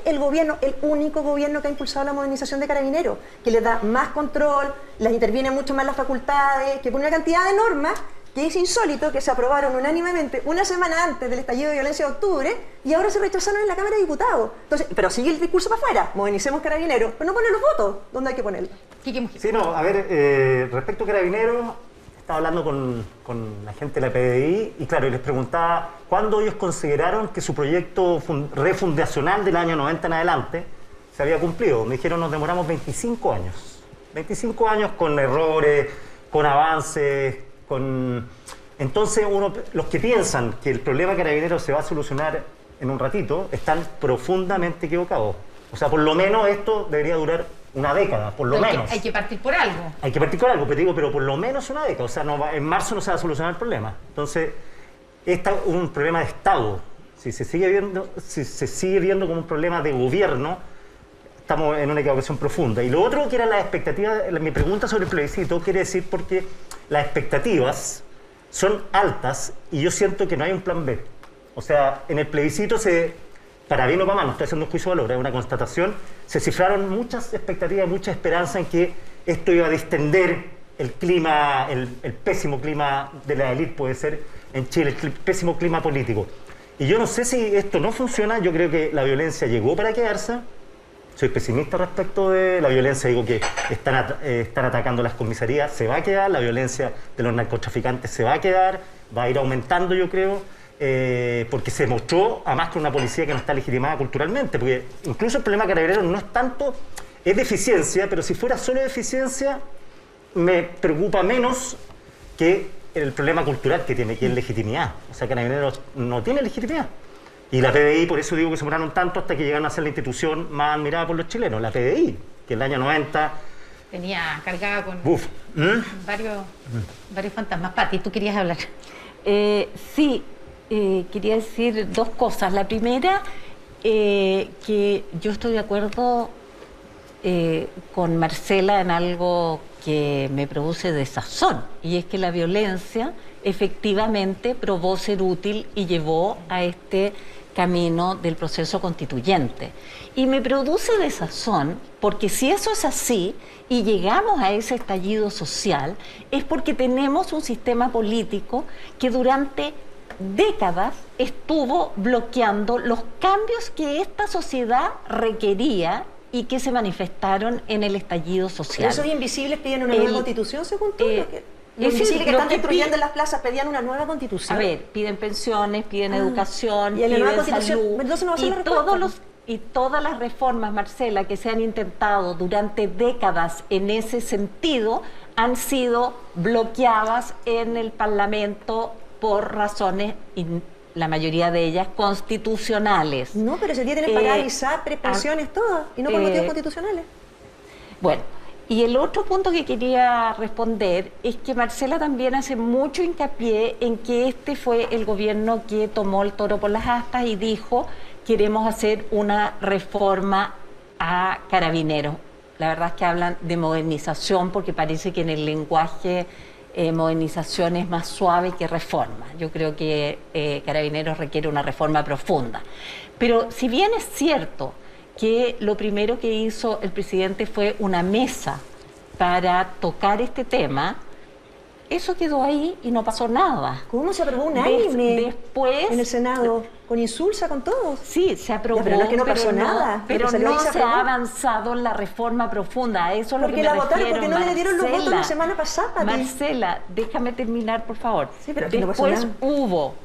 el gobierno, el único gobierno que ha impulsado la modernización de Carabineros, que les da más control, les interviene mucho más las facultades, que pone una cantidad de normas que es insólito, que se aprobaron unánimemente una semana antes del estallido de violencia de octubre y ahora se rechazaron en la Cámara de Diputados. Entonces, pero sigue el discurso para afuera, modernicemos Carabineros, pero no ponen los votos donde hay que ponerlos. Sí, no, a ver, respecto a Carabineros, estaba hablando con la gente de la PDI y claro, y les preguntaba cuándo ellos consideraron que su proyecto refundacional del año 90 en adelante se había cumplido. Me dijeron, nos demoramos 25 años. 25 años con errores, con avances, Entonces, los que piensan que el problema de Carabineros se va a solucionar en un ratito, están profundamente equivocados. O sea, por lo menos esto debería durar una década, por lo menos. Hay que partir por algo. Hay que partir por algo, pero por lo menos una década. O sea, en marzo no se va a solucionar el problema. Entonces, este es un problema de Estado. Si se sigue viendo como un problema de gobierno, estamos en una equivocación profunda. Y lo otro que era la expectativa, mi pregunta sobre el plebiscito, quiere decir porque las expectativas son altas y yo siento que no hay un plan B. O sea, en el plebiscito para bien o para mal, no estoy haciendo un juicio de valor, es una constatación, se cifraron muchas expectativas, mucha esperanza en que esto iba a distender el clima, el pésimo clima de la élite, puede ser en Chile, el pésimo clima político. Y yo no sé si esto no funciona, yo creo que la violencia llegó para quedarse. Soy pesimista respecto de la violencia, digo que están atacando las comisarías, se va a quedar, la violencia de los narcotraficantes se va a quedar, va a ir aumentando yo creo, porque se mostró además que una policía que no está legitimada culturalmente, porque incluso el problema de Carabineros no es tanto, es de eficiencia, pero si fuera solo de eficiencia me preocupa menos que el problema cultural que tiene, que es legitimidad. O sea, Carabineros no tiene legitimidad. Y la PDI, por eso digo que se demoraron tanto hasta que llegaron a ser la institución más admirada por los chilenos. La PDI, que en el año 90... Venía cargada con varios fantasmas. Pati, ¿tú querías hablar? Sí, quería decir 2 cosas. La primera, que yo estoy de acuerdo con Marcela en algo que me produce desazón, y es que la violencia efectivamente probó ser útil y llevó a este camino del proceso constituyente. Y me produce desazón porque si eso es así y llegamos a ese estallido social, es porque tenemos un sistema político que durante décadas estuvo bloqueando los cambios que esta sociedad requería y que se manifestaron en el estallido social. ¿Esos invisibles piden una nueva constitución, según tú? Los invisibles que están destruyendo en las plazas pedían una nueva constitución. A ver, piden pensiones, piden educación, y en la nueva piden salud. Entonces Y todas las reformas, Marcela, que se han intentado durante décadas en ese sentido, han sido bloqueadas en el Parlamento por razones la mayoría de ellas constitucionales. No, pero ese día tienen pagadas ISAPRES, pensiones, todo, y no por motivos constitucionales. Bueno, y el otro punto que quería responder es que Marcela también hace mucho hincapié en que este fue el gobierno que tomó el toro por las astas y dijo: queremos hacer una reforma a Carabineros. La verdad es que hablan de modernización porque parece que en el lenguaje modernización es más suave que reforma. Yo creo que Carabineros requiere una reforma profunda. Pero si bien es cierto que lo primero que hizo el presidente fue una mesa para tocar este tema, eso quedó ahí y no pasó nada. ¿Cómo se aprobó unánime después en el Senado? Con insulsa, con todos. Sí, se aprobó, pero no es que no pasó nada. Pero no se ha avanzado en la reforma profunda. Eso es lo que me refiero. Porque no le dieron los votos la semana pasada. Marcela, déjame terminar, por favor. Sí, pero después hubo,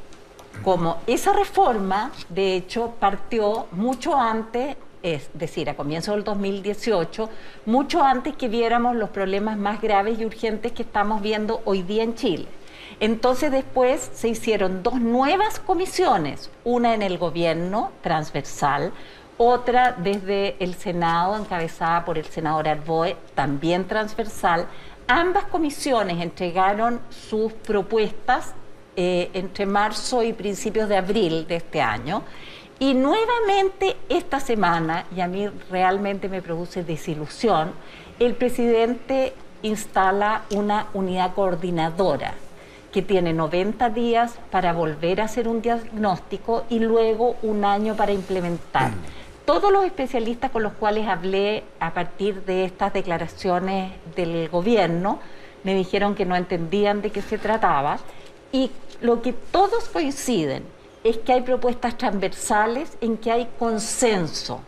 como esa reforma, de hecho, partió mucho antes, es decir, a comienzos del 2018, mucho antes que viéramos los problemas más graves y urgentes que estamos viendo hoy día en Chile. Entonces después se hicieron 2 nuevas comisiones, una en el gobierno transversal, otra desde el Senado, encabezada por el senador Arboe, también transversal. Ambas comisiones entregaron sus propuestas entre marzo y principios de abril de este año. Y nuevamente esta semana, y a mí realmente me produce desilusión, el presidente instala una unidad coordinadora que tiene 90 días para volver a hacer un diagnóstico y luego 1 año para implementar. Todos los especialistas con los cuales hablé a partir de estas declaraciones del gobierno me dijeron que no entendían de qué se trataba, y lo que todos coinciden es que hay propuestas transversales en que hay consenso.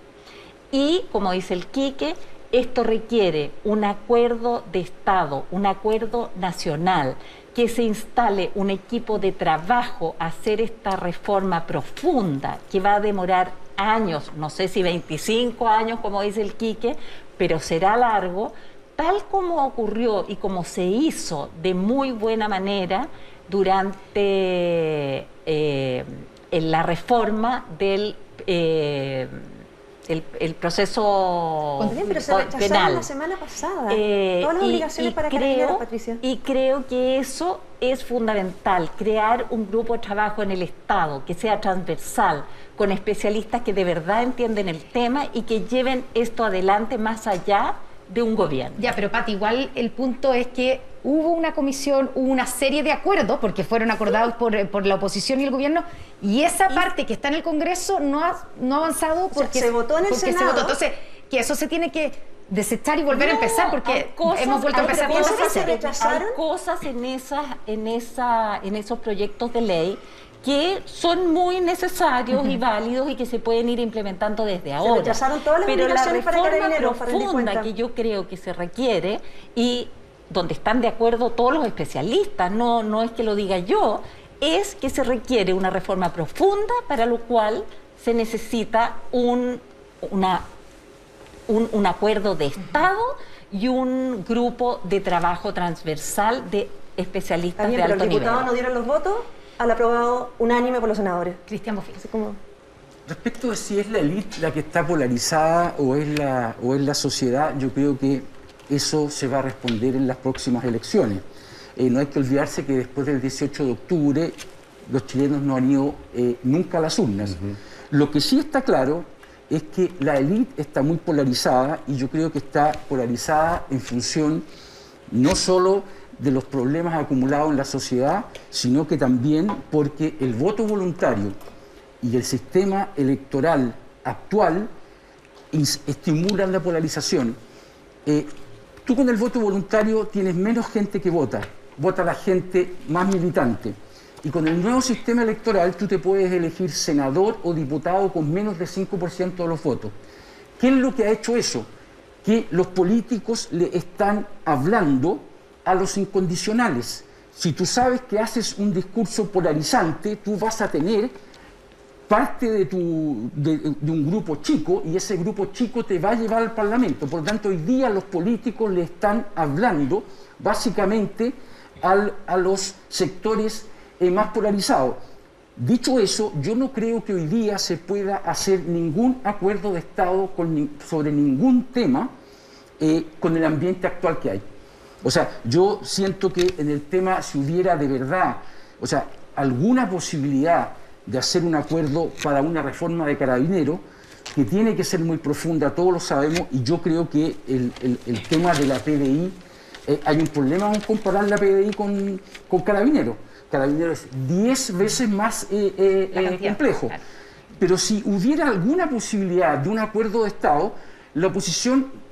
Y, como dice el Quique, esto requiere un acuerdo de Estado, un acuerdo nacional, que se instale un equipo de trabajo a hacer esta reforma profunda que va a demorar años, no sé si 25 años, como dice el Quique, pero será largo, tal como ocurrió y como se hizo de muy buena manera durante en la reforma del el proceso pero se rechazaron penal. La semana pasada todas las obligaciones para Carabineros, Patricia. Y creo que eso es fundamental, crear un grupo de trabajo en el Estado que sea transversal, con especialistas que de verdad entienden el tema y que lleven esto adelante más allá de un gobierno. Ya, pero Pati, igual el punto es que hubo una comisión, hubo una serie de acuerdos, porque fueron acordados por la oposición y el gobierno, y esa parte que está en el Congreso no ha avanzado porque se votó en el Senado. Entonces, que eso se tiene que desechar y volver a empezar, porque hemos vuelto a empezar con hay cosas en esos proyectos de ley que son muy necesarios y válidos y que se pueden ir implementando desde ahora. Se rechazaron todas las obligaciones para Carabineros, para profunda que yo creo que se requiere, y donde están de acuerdo todos los especialistas, no es que lo diga yo, es que se requiere una reforma profunda, para lo cual se necesita un acuerdo de Estado y un grupo de trabajo transversal de especialistas de alto nivel. Pero los diputados no dieron los votos al aprobado unánime por los senadores. Cristian Bofill. Respecto de si es la élite la que está polarizada o es la sociedad, yo creo que eso se va a responder en las próximas elecciones. No hay que olvidarse que después del 18 de octubre los chilenos no han ido nunca a las urnas. Lo que sí está claro es que la élite está muy polarizada, y yo creo que está polarizada en función no solo de los problemas acumulados en la sociedad, sino que también porque el voto voluntario y el sistema electoral actual estimulan la polarización. Tú con el voto voluntario tienes menos gente que vota la gente más militante. Y con el nuevo sistema electoral tú te puedes elegir senador o diputado con menos de 5% de los votos. ¿Qué es lo que ha hecho eso? Que los políticos le están hablando a los incondicionales. Si tú sabes que haces un discurso polarizante, tú vas a tener parte de un grupo chico, y ese grupo chico te va a llevar al Parlamento. Por lo tanto, hoy día los políticos le están hablando básicamente a los sectores más polarizados. Dicho eso, yo no creo que hoy día se pueda hacer ningún acuerdo de Estado sobre ningún tema con el ambiente actual que hay. O sea, yo siento que en el tema, si hubiera de verdad, o sea, alguna posibilidad de hacer un acuerdo para una reforma de Carabineros, que tiene que ser muy profunda, todos lo sabemos, y yo creo que el tema de la PDI, hay un problema con comparar la PDI con Carabineros. Carabineros es 10 veces más complejo. Claro. Pero si hubiera alguna posibilidad de un acuerdo de Estado, la oposición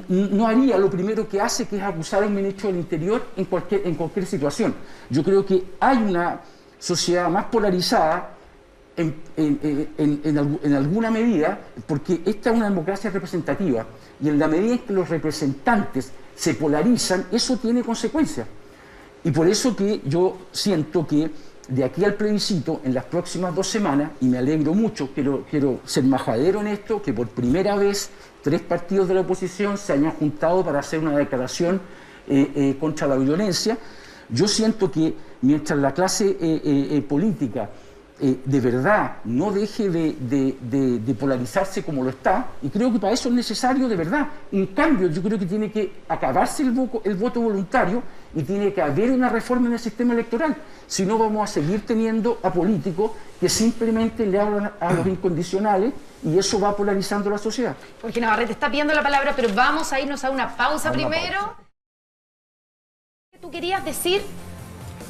no haría lo primero que hace, que es acusar al ministro del Interior en cualquier situación. Yo creo que hay una sociedad más polarizada en alguna medida, porque esta es una democracia representativa, y en la medida en que los representantes se polarizan, eso tiene consecuencias. Y por eso que yo siento que de aquí al plebiscito, en las próximas 2 semanas, y me alegro mucho, quiero ser majadero en esto, que por primera vez 3 partidos de la oposición se hayan juntado para hacer una declaración contra la violencia. Yo siento que mientras la clase política de verdad no deje de polarizarse como lo está, y creo que para eso es necesario de verdad un cambio. Yo creo que tiene que acabarse el voto voluntario y tiene que haber una reforma en el sistema electoral. Si no, vamos a seguir teniendo a políticos que simplemente le hablan a los incondicionales, y eso va polarizando la sociedad. Jorge Navarrete está pidiendo la palabra, pero vamos a irnos a una pausa primero. ¿Tú querías decir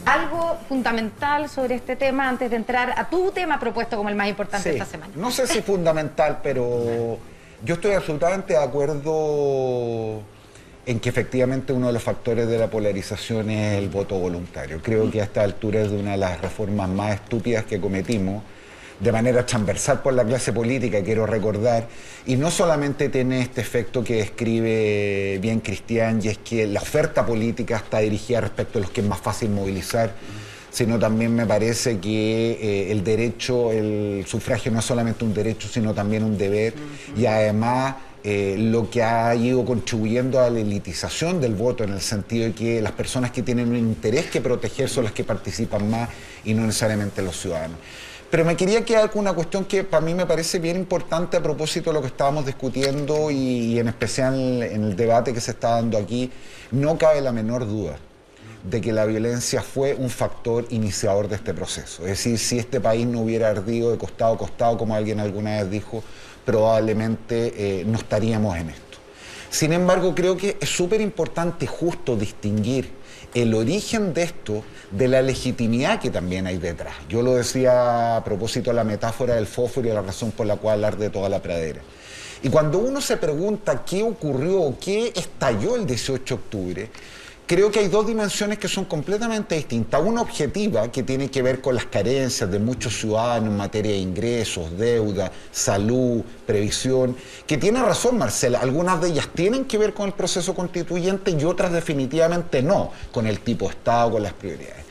algo fundamental sobre este tema antes de entrar a tu tema propuesto como el más importante esta semana? No sé si fundamental, pero yo estoy absolutamente de acuerdo en que efectivamente uno de los factores de la polarización es el voto voluntario. Creo que a esta altura es de una de las reformas más estúpidas que cometimos, de manera transversal por la clase política, quiero recordar, y no solamente tiene este efecto que describe bien Cristian, y es que la oferta política está dirigida respecto a los que es más fácil movilizar, sino también me parece que el derecho, el sufragio no es solamente un derecho, sino también un deber, y además lo que ha ido contribuyendo a la elitización del voto, en el sentido de que las personas que tienen un interés que proteger son las que participan más y no necesariamente los ciudadanos. Pero me quería quedar con una cuestión que para mí me parece bien importante a propósito de lo que estábamos discutiendo y en especial en el debate que se está dando aquí. No cabe la menor duda de que la violencia fue un factor iniciador de este proceso. Es decir, si este país no hubiera ardido de costado a costado, como alguien alguna vez dijo, probablemente no estaríamos en esto. Sin embargo, creo que es súper importante justo distinguir el origen de esto de la legitimidad que también hay detrás. Yo lo decía a propósito de la metáfora del fósforo y la razón por la cual arde toda la pradera. Y cuando uno se pregunta qué ocurrió, qué estalló el 18 de octubre, creo que hay 2 dimensiones que son completamente distintas. Una objetiva, que tiene que ver con las carencias de muchos ciudadanos en materia de ingresos, deuda, salud, previsión, que tiene razón Marcela, algunas de ellas tienen que ver con el proceso constituyente y otras definitivamente no, con el tipo de Estado, con las prioridades.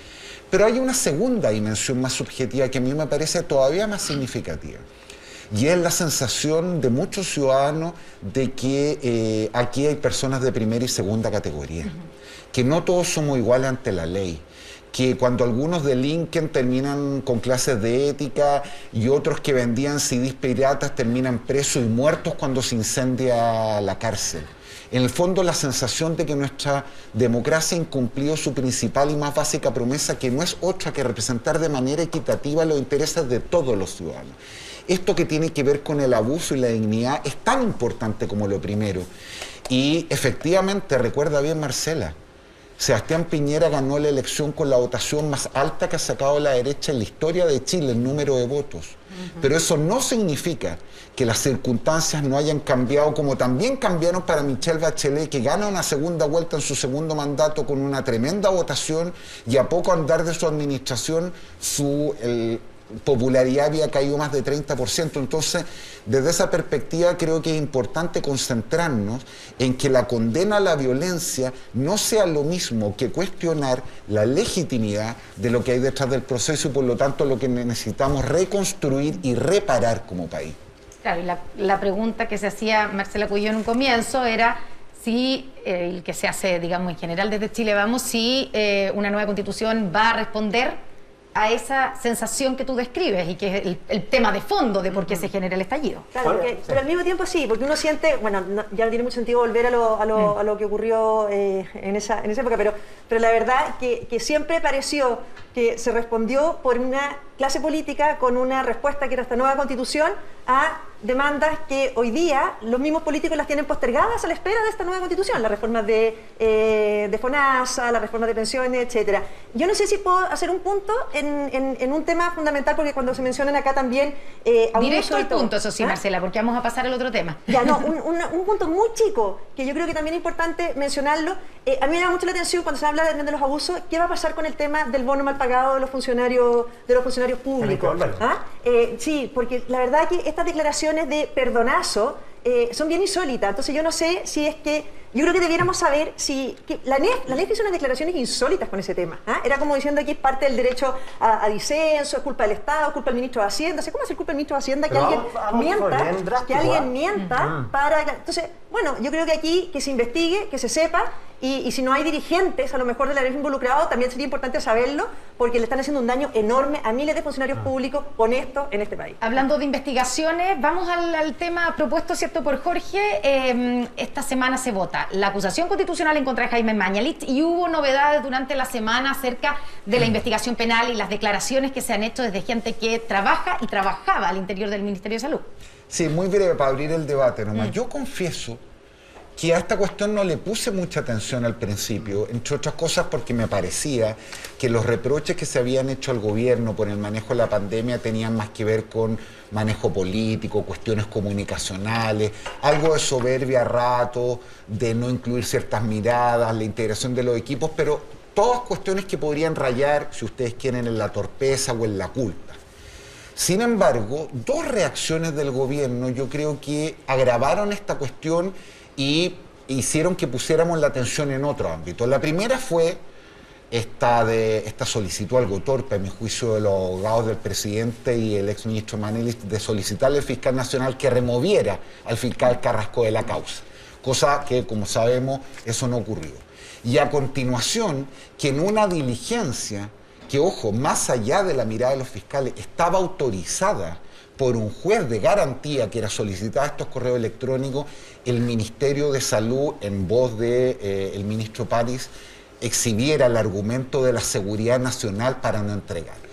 Pero hay una segunda dimensión más subjetiva que a mí me parece todavía más significativa. Y es la sensación de muchos ciudadanos de que aquí hay personas de primera y segunda categoría, que no todos somos iguales ante la ley, que cuando algunos delinquen terminan con clases de ética y otros que vendían CDs piratas terminan presos y muertos cuando se incendia la cárcel. En el fondo, la sensación de que nuestra democracia ha incumplido su principal y más básica promesa, que no es otra que representar de manera equitativa los intereses de todos los ciudadanos. Esto que tiene que ver con el abuso y la dignidad es tan importante como lo primero. Y efectivamente, recuerda bien Marcela, Sebastián Piñera ganó la elección con la votación más alta que ha sacado la derecha en la historia de Chile, en número de votos. Pero eso no significa que las circunstancias no hayan cambiado, como también cambiaron para Michelle Bachelet, que gana una segunda vuelta en su segundo mandato con una tremenda votación, y a poco andar de su administración su popularidad había caído más de 30%. Entonces, desde esa perspectiva creo que es importante concentrarnos en que la condena a la violencia no sea lo mismo que cuestionar la legitimidad de lo que hay detrás del proceso, y por lo tanto lo que necesitamos reconstruir y reparar como país. Claro, y la pregunta que se hacía Marcela Cuello en un comienzo era si, el que se hace, digamos, en general desde Chile Vamos, si una nueva constitución va a responder a esa sensación que tú describes y que es el tema de fondo de por qué se genera el estallido. Claro, pero al mismo tiempo sí, porque uno siente, bueno, ya no tiene mucho sentido volver a lo que ocurrió en esa época, pero la verdad que siempre pareció que se respondió por una clase política con una respuesta que era esta nueva constitución a demandas que hoy día los mismos políticos las tienen postergadas a la espera de esta nueva constitución, las reformas de FONASA, las reformas de pensiones, etcétera. Yo no sé si puedo hacer un punto en un tema fundamental, porque cuando se mencionan acá también... Directo al punto, eso sí, Marcela, porque vamos a pasar al otro tema. Ya, no, un punto muy chico, que yo creo que también es importante mencionarlo. A mí me llama mucho la atención cuando se habla de los abusos, ¿qué va a pasar con el tema del bono mal pagado de los funcionarios públicos? Sí, porque la verdad que estas declaraciones de perdonazo son bien insólitas. Entonces yo no sé si es que... Yo creo que debiéramos saber si... La NEF hizo unas declaraciones insólitas con ese tema. Era como diciendo que es parte del derecho a disenso, es culpa del Estado, es culpa del ministro de Hacienda. ¿Cómo es culpa del ministro de Hacienda que alguien mienta para... Entonces, bueno, yo creo que aquí que se investigue, que se sepa, y si no hay dirigentes, a lo mejor de la NEF involucrados, también sería importante saberlo, porque le están haciendo un daño enorme a miles de funcionarios públicos con esto en este país. Hablando de investigaciones, vamos al tema propuesto, ¿cierto?, por Jorge. Esta semana se vota la acusación constitucional en contra de Jaime Mañalich y hubo novedades durante la semana acerca de la investigación penal y las declaraciones que se han hecho desde gente que trabaja y trabajaba al interior del Ministerio de Salud. Sí, muy breve para abrir el debate nomás. Yo confieso que a esta cuestión no le puse mucha atención al principio, entre otras cosas porque me parecía que los reproches que se habían hecho al gobierno por el manejo de la pandemia tenían más que ver con manejo político, cuestiones comunicacionales, algo de soberbia a rato, de no incluir ciertas miradas, la integración de los equipos, pero todas cuestiones que podrían rayar, si ustedes quieren, en la torpeza o en la culpa. Sin embargo, dos reacciones del gobierno yo creo que agravaron esta cuestión y hicieron que pusiéramos la atención en otro ámbito. La primera fue esta solicitud algo torpe, a mi juicio, de los abogados del presidente y el exministro Mañalich, de solicitarle al fiscal nacional que removiera al fiscal Carrasco de la causa, cosa que, como sabemos, eso no ocurrió. Y a continuación, que en una diligencia que, ojo, más allá de la mirada de los fiscales, estaba autorizada por un juez de garantía que era solicitada estos correos electrónicos, el Ministerio de Salud, en voz del ministro París, exhibiera el argumento de la seguridad nacional para no entregarlo.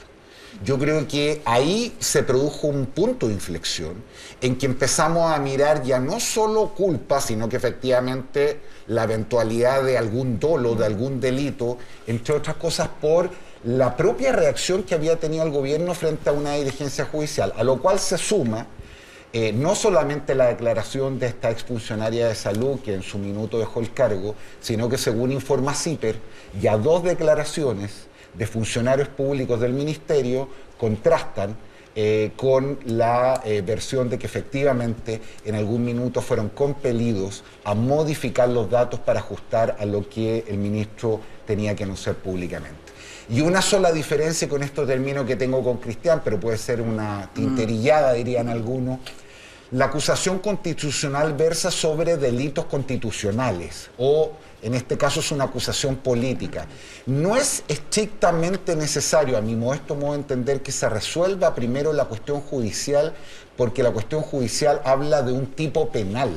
Yo creo que ahí se produjo un punto de inflexión en que empezamos a mirar ya no solo culpa, sino que efectivamente la eventualidad de algún dolo, de algún delito, entre otras cosas por la propia reacción que había tenido el gobierno frente a una diligencia judicial, a lo cual se suma no solamente la declaración de esta exfuncionaria de salud que en su minuto dejó el cargo, sino que según informa CIPER, ya dos declaraciones de funcionarios públicos del ministerio contrastan con la versión de que efectivamente en algún minuto fueron compelidos a modificar los datos para ajustar a lo que el ministro tenía que anunciar públicamente. Y una sola diferencia, con esto termino, que tengo con Cristian, pero puede ser una tinterillada, dirían algunos. La acusación constitucional versa sobre delitos constitucionales, o en este caso es una acusación política. No es estrictamente necesario, a mi modesto modo de entender, que se resuelva primero la cuestión judicial, porque la cuestión judicial habla de un tipo penal.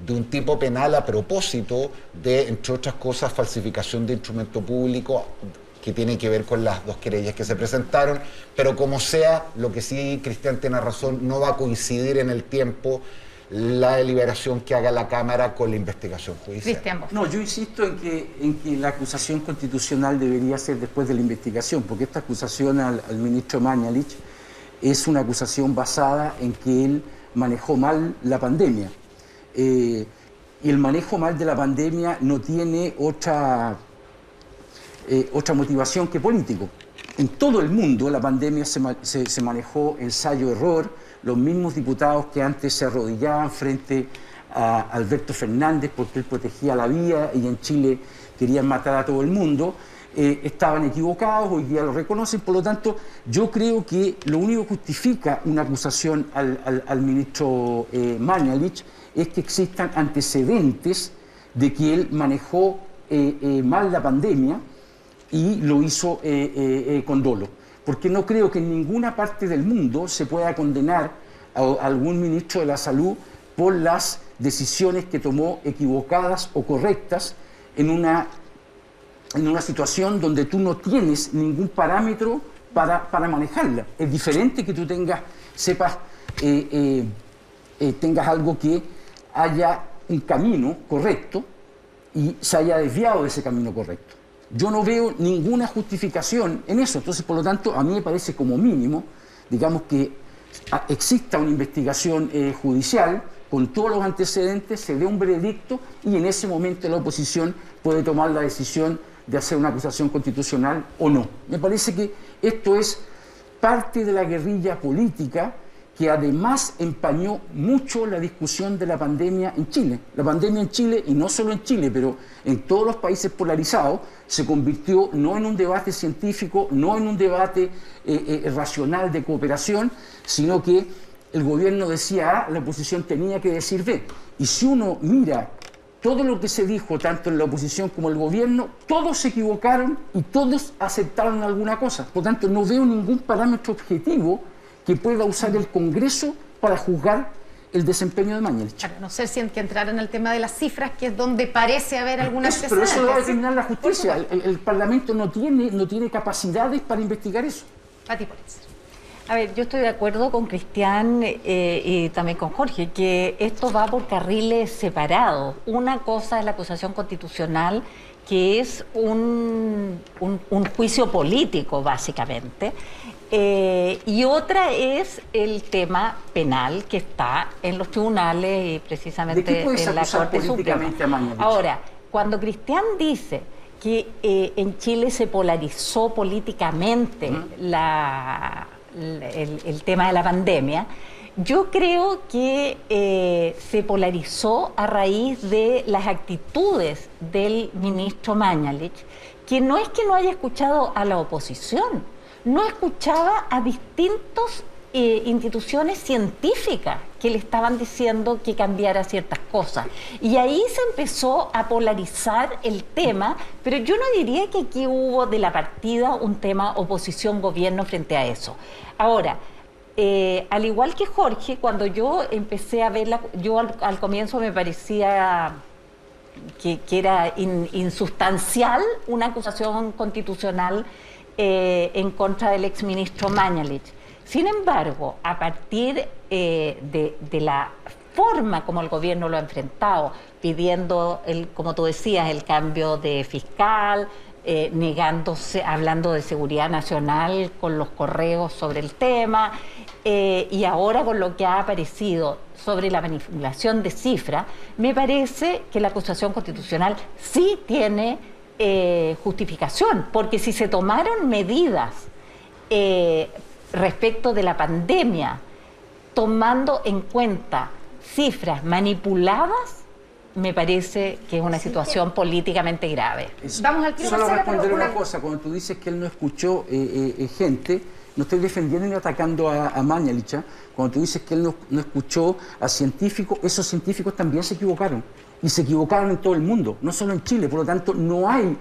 De un tipo penal a propósito de, entre otras cosas, falsificación de instrumento público, que tiene que ver con las dos querellas que se presentaron, pero como sea, lo que sí Cristian tiene razón, no va a coincidir en el tiempo la deliberación que haga la Cámara con la investigación judicial. Cristian, no, yo insisto en que la acusación constitucional debería ser después de la investigación, porque esta acusación al ministro Mañalich es una acusación basada en que él manejó mal la pandemia. Y el manejo mal de la pandemia no tiene otra motivación que político. En todo el mundo la pandemia se manejó ensayo-error, los mismos diputados que antes se arrodillaban frente a Alberto Fernández porque él protegía la vida y en Chile querían matar a todo el mundo, estaban equivocados, hoy día lo reconocen. Por lo tanto, yo creo que lo único que justifica una acusación al ministro Mañalich es que existan antecedentes de que él manejó mal la pandemia y lo hizo con dolo. porque no creo que en ninguna parte del mundo se pueda condenar a algún ministro de la Salud por las decisiones que tomó equivocadas o correctas en una situación donde tú no tienes ningún parámetro para manejarla. Es diferente que tú tengas algo que haya un camino correcto y se haya desviado de ese camino correcto. Yo no veo ninguna justificación en eso. Entonces, por lo tanto, a mí me parece como mínimo, digamos, que exista una investigación judicial con todos los antecedentes, se dé un veredicto y en ese momento la oposición puede tomar la decisión de hacer una acusación constitucional o no. Me parece que esto es parte de la guerrilla política que además empañó mucho la discusión de la pandemia en Chile. La pandemia en Chile, y no solo en Chile, pero en todos los países polarizados, se convirtió no en un debate científico, no en un debate racional de cooperación, sino que el gobierno decía A, la oposición tenía que decir B. Y si uno mira todo lo que se dijo, tanto en la oposición como el gobierno, todos se equivocaron y todos aceptaron alguna cosa. Por tanto, no veo ningún parámetro objetivo que pueda usar el Congreso para juzgar el desempeño de Mañalich. Claro, no sé si hay que entrar en el tema de las cifras, que es donde parece haber algunas pero eso lo va a determinar la justicia. El Parlamento no tiene capacidades para investigar eso. Pati Pulitzer. A ver, yo estoy de acuerdo con Cristian y también con Jorge, que esto va por carriles separados. Una cosa es la acusación constitucional, que es un juicio político, básicamente. Y otra es el tema penal que está en los tribunales y precisamente en la Corte Suprema. Ahora, cuando Cristian dice que en Chile se polarizó políticamente el tema de la pandemia, yo creo que se polarizó a raíz de las actitudes del ministro Mañalich, que no es que no haya escuchado a la oposición, no escuchaba a distintas instituciones científicas que le estaban diciendo que cambiara ciertas cosas. Y ahí se empezó a polarizar el tema, pero yo no diría que aquí hubo de la partida un tema oposición-gobierno frente a eso. Ahora, al igual que Jorge, cuando yo empecé a verla, yo al comienzo me parecía que era insustancial una acusación constitucional en contra del exministro Mañalich. Sin embargo, a partir de la forma como el gobierno lo ha enfrentado, pidiendo, como tú decías, el cambio de fiscal, negándose, hablando de seguridad nacional con los correos sobre el tema, y ahora con lo que ha aparecido sobre la manipulación de cifras, me parece que la acusación constitucional sí tiene justificación, porque si se tomaron medidas respecto de la pandemia, tomando en cuenta cifras manipuladas, me parece que es una situación políticamente grave. Vamos al solo responder una cosa, cuando tú dices que él no escuchó gente, no estoy defendiendo ni atacando a Mañalich. Cuando tú dices que él no escuchó a científicos, esos científicos también se equivocaron. Y se equivocaron en todo el mundo, no solo en Chile. Por lo tanto, no hay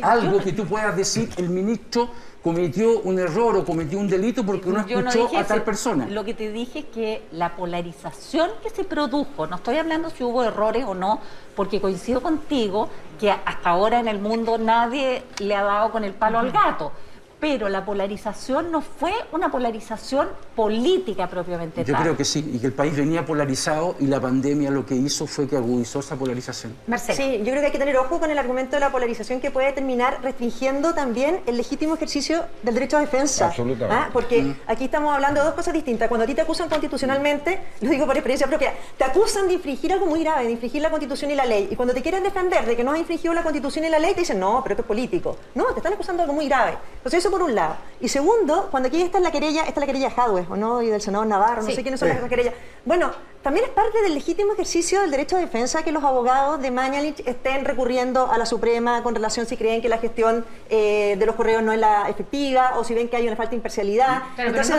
algo que tú puedas decir, el ministro cometió un error o cometió un delito porque no escuchó a tal persona. Lo que te dije es que la polarización que se produjo, no estoy hablando si hubo errores o no, porque coincido contigo que hasta ahora en el mundo nadie le ha dado con el palo al gato, pero la polarización no fue una polarización política propiamente tal. Yo creo que sí, y que el país venía polarizado y la pandemia lo que hizo fue que agudizó esa polarización. Marcela. Sí, yo creo que hay que tener ojo con el argumento de la polarización que puede terminar restringiendo también el legítimo ejercicio del derecho a defensa. Absolutamente. Porque aquí estamos hablando de dos cosas distintas. Cuando a ti te acusan constitucionalmente, lo digo por experiencia propia, te acusan de infringir algo muy grave, de infringir la Constitución y la ley. Y cuando te quieren defender de que no has infringido la Constitución y la ley, te dicen, no, pero esto es político. No, te están acusando de algo muy grave. Entonces eso por un lado. Y segundo, cuando aquí está la querella de Jadwe, ¿o no? Y del senador Navarro, no sé quiénes son las querellas. Bueno, también es parte del legítimo ejercicio del derecho a defensa que los abogados de Mañalich estén recurriendo a la Suprema con relación si creen que la gestión de los correos no es la efectiva o si ven que hay una falta de imparcialidad. Claro, entonces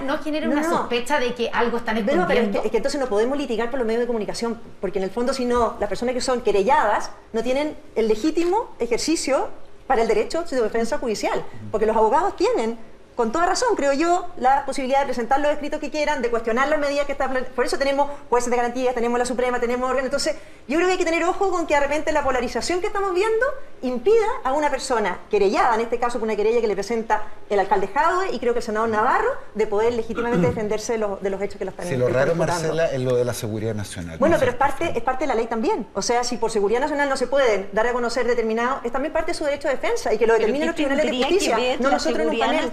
no genera una sospecha de que algo están escondiendo. Pero es que entonces no podemos litigar por los medios de comunicación, porque en el fondo si no, las personas que son querelladas no tienen el legítimo ejercicio para el derecho de defensa judicial, porque los abogados tienen, con toda razón, creo yo, la posibilidad de presentar los escritos que quieran, de cuestionar las medidas que están... Por eso tenemos jueces de garantías, tenemos la Suprema, tenemos órganos. Entonces, yo creo que hay que tener ojo con que de repente la polarización que estamos viendo impida a una persona querellada, en este caso por una querella que le presenta el alcalde Jadwe y creo que el senador Navarro, de poder legítimamente defenderse de los hechos que los están Sí, lo raro, Marcela, es lo de la seguridad nacional. Bueno, pero es parte de la ley también. O sea, si por seguridad nacional no se pueden dar a conocer determinados, es también parte de su derecho de defensa y que lo determinen los tribunales de justicia, no nosotros en un panel.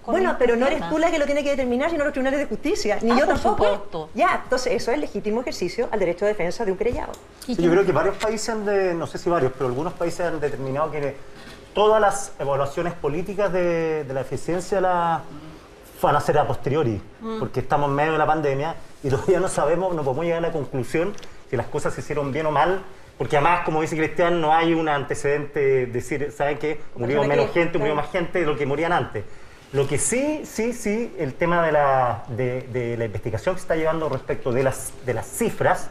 Bueno, pero no eres tú la que lo tiene que determinar, sino los tribunales de justicia, ni yo tampoco. Supuesto. Ya, entonces eso es el legítimo ejercicio al derecho de defensa de un querellado. Sí, yo creo que varios países no sé si varios, pero algunos países han determinado que todas las evaluaciones políticas de la eficiencia las van a hacer a posteriori, porque estamos en medio de la pandemia y todavía no sabemos, no podemos llegar a la conclusión que las cosas se hicieron bien o mal, porque además, como dice Cristian, no hay un antecedente de decir, ¿saben qué? Murió menos gente, murió más gente de lo que morían antes. Lo que sí, el tema de la investigación que se está llevando respecto de las cifras,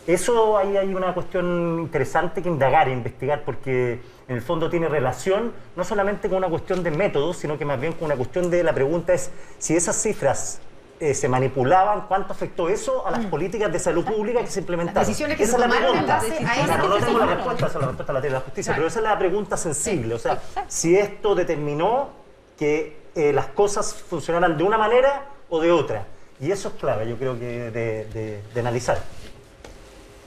eso ahí hay una cuestión interesante que indagar e investigar, porque en el fondo tiene relación no solamente con una cuestión de métodos, sino que más bien con una cuestión de la pregunta es si esas cifras se manipulaban, ¿cuánto afectó eso a las políticas de salud pública que se implementaron? Las decisiones que se tomaron en base a esa no tengo la respuesta, esa es la respuesta la tiene la justicia, pero esa es la pregunta sensible, o sea, si esto determinó que las cosas funcionaran de una manera o de otra. Y eso es clave, yo creo que de analizar.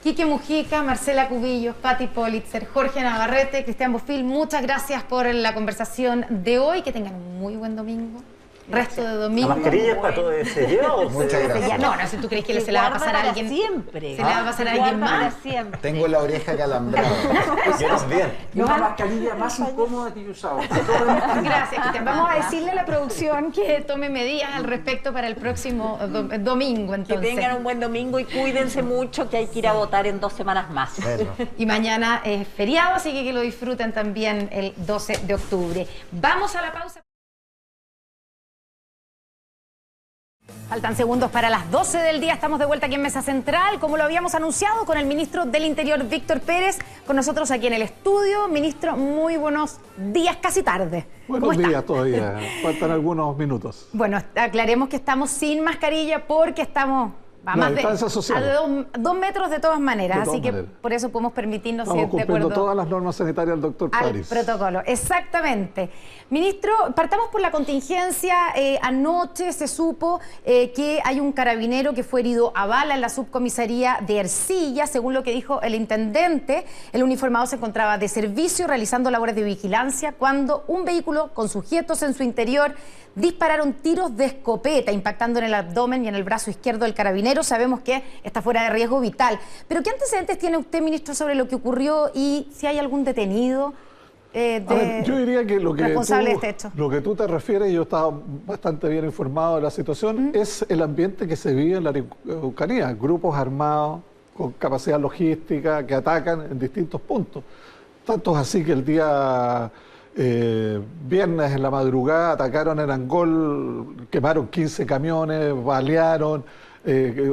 Quique Mujica, Marcela Cubillos, Patti Politzer, Jorge Navarrete, Cristian Bofill, muchas gracias por la conversación de hoy. Que tengan un muy buen domingo. Resto de domingo. ¿La mascarilla es para todo se lleva o Muchas gracias. No, si tú crees que se la va a pasar a alguien. Siempre. Se la va a pasar a alguien más. Siempre. Tengo la oreja calambrada. ¿Quieres bien? Y una mascarilla más incómoda que yo usaba. Gracias, Cristian. Vamos a decirle a la producción que tome medidas al respecto para el próximo domingo. Entonces. Que tengan un buen domingo y cuídense mucho, que hay que ir a votar en 2 semanas más. Bueno. Y mañana es feriado, así que lo disfruten también el 12 de octubre. Vamos a la pausa. Faltan segundos para las 12 del día. Estamos de vuelta aquí en Mesa Central, como lo habíamos anunciado, con el ministro del Interior, Víctor Pérez, con nosotros aquí en el estudio. Ministro, muy buenos días, casi tarde. Buenos días todavía, faltan algunos minutos. Bueno, aclaremos que estamos sin mascarilla porque estamos a más de 2 metros de todas maneras, así que por eso podemos permitirnos Estamos de cumpliendo acuerdo todas las normas sanitarias del doctor París. Al protocolo, exactamente. Ministro, partamos por la contingencia. Anoche se supo que hay un carabinero que fue herido a bala en la subcomisaría de Ercilla. Según lo que dijo el intendente, el uniformado se encontraba de servicio realizando labores de vigilancia cuando un vehículo con sujetos en su interior dispararon tiros de escopeta, impactando en el abdomen y en el brazo izquierdo del carabinero. Sabemos que está fuera de riesgo vital. ¿Pero qué antecedentes tiene usted, ministro, sobre lo que ocurrió y si hay algún detenido yo diría que responsable de este hecho? Lo que tú te refieres, yo estaba bastante bien informado de la situación, es el ambiente que se vive en la Araucanía. Grupos armados con capacidad logística que atacan en distintos puntos. Tanto es así que el día viernes en la madrugada atacaron en Angol, quemaron 15 camiones, balearon,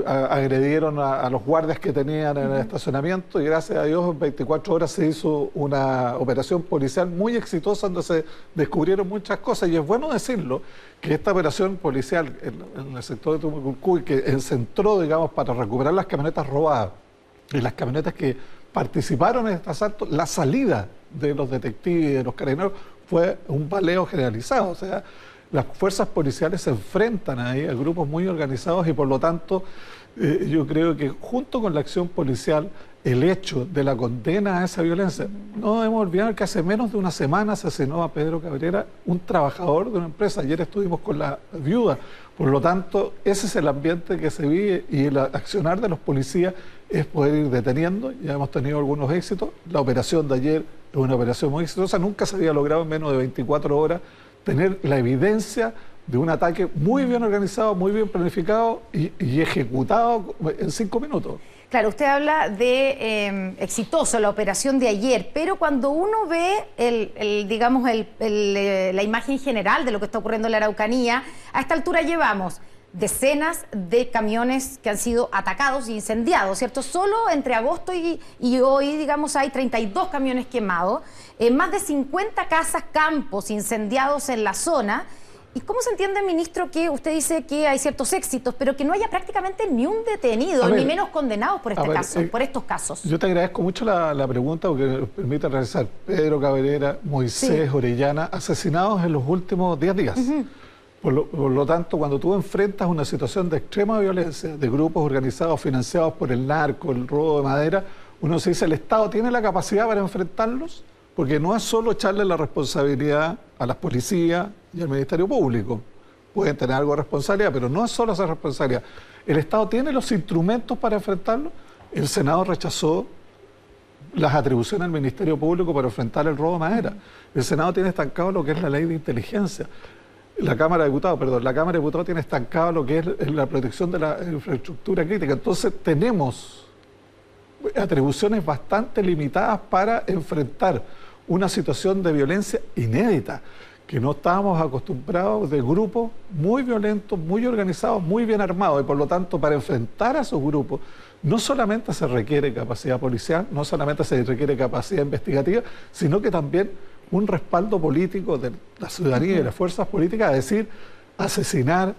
agredieron a los guardias que tenían en el estacionamiento y gracias a Dios en 24 horas se hizo una operación policial muy exitosa donde se descubrieron muchas cosas y es bueno decirlo que esta operación policial en el sector de Tumacurcuy que centró, digamos, para recuperar las camionetas robadas y las camionetas que participaron en este asalto, la salida de los detectives y de los carabineros fue un baleo generalizado, o sea, las fuerzas policiales se enfrentan ahí a grupos muy organizados y por lo tanto yo creo que junto con la acción policial el hecho de la condena a esa violencia, no debemos olvidar que hace menos de una semana asesinó a Pedro Cabrera, un trabajador de una empresa, ayer estuvimos con la viuda, por lo tanto ese es el ambiente que se vive y el accionar de los policías es poder ir deteniendo, ya hemos tenido algunos éxitos, la operación de ayer es una operación muy exitosa, nunca se había logrado en menos de 24 horas tener la evidencia de un ataque muy bien organizado, muy bien planificado y ejecutado en 5 minutos. Claro, usted habla de exitoso la operación de ayer, pero cuando uno ve la imagen general de lo que está ocurriendo en la Araucanía, a esta altura llevamos decenas de camiones que han sido atacados e incendiados, ¿cierto? Solo entre agosto y hoy, digamos, hay 32 camiones quemados, más de 50 casas, campos incendiados en la zona. ¿Y cómo se entiende, ministro, que usted dice que hay ciertos éxitos, pero que no haya prácticamente ni un detenido, ni menos condenados por por estos casos? Yo te agradezco mucho la pregunta porque nos permite realizar Pedro Cabrera, Moisés, Orellana, asesinados en los últimos 10 días. Por lo tanto, cuando tú enfrentas una situación de extrema violencia, de grupos organizados, financiados por el narco, el robo de madera, uno se dice, ¿el Estado tiene la capacidad para enfrentarlos? Porque no es solo echarle la responsabilidad a las policías y al Ministerio Público. Pueden tener algo de responsabilidad, pero no es solo esa responsabilidad. ¿El Estado tiene los instrumentos para enfrentarlo? El Senado rechazó las atribuciones al Ministerio Público para enfrentar el robo de madera. El Senado tiene estancado lo que es la ley de inteligencia. La Cámara de Diputados tiene estancado lo que es la protección de la infraestructura crítica. Entonces tenemos atribuciones bastante limitadas para enfrentar una situación de violencia inédita, que no estábamos acostumbrados, de grupos muy violentos, muy organizados, muy bien armados, y por lo tanto para enfrentar a esos grupos no solamente se requiere capacidad policial, no solamente se requiere capacidad investigativa, sino que también un respaldo político de la ciudadanía y de las fuerzas políticas, a decir, asesinar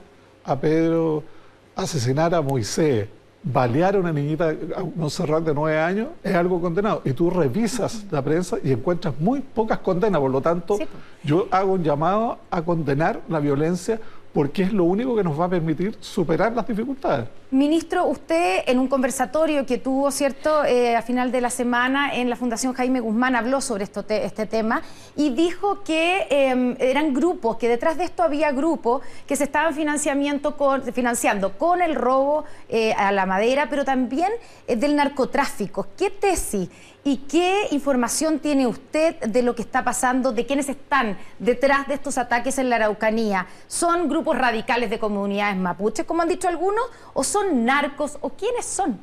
a Pedro, asesinar a Moisés, balear a una niñita, a un Montserrat de 9 años, es algo condenado. Y tú revisas la prensa y encuentras muy pocas condenas. Por lo tanto, yo hago un llamado a condenar la violencia porque es lo único que nos va a permitir superar las dificultades. Ministro, usted en un conversatorio que tuvo, ¿cierto?, a final de la semana en la Fundación Jaime Guzmán habló sobre este tema y dijo que eran grupos, que detrás de esto había grupos que se estaban financiando con el robo a la madera, pero también del narcotráfico. ¿Qué tesis y qué información tiene usted de lo que está pasando, de quiénes están detrás de estos ataques en la Araucanía? ¿Son grupos radicales de comunidades mapuches, como han dicho algunos, o son narcos, o quiénes son?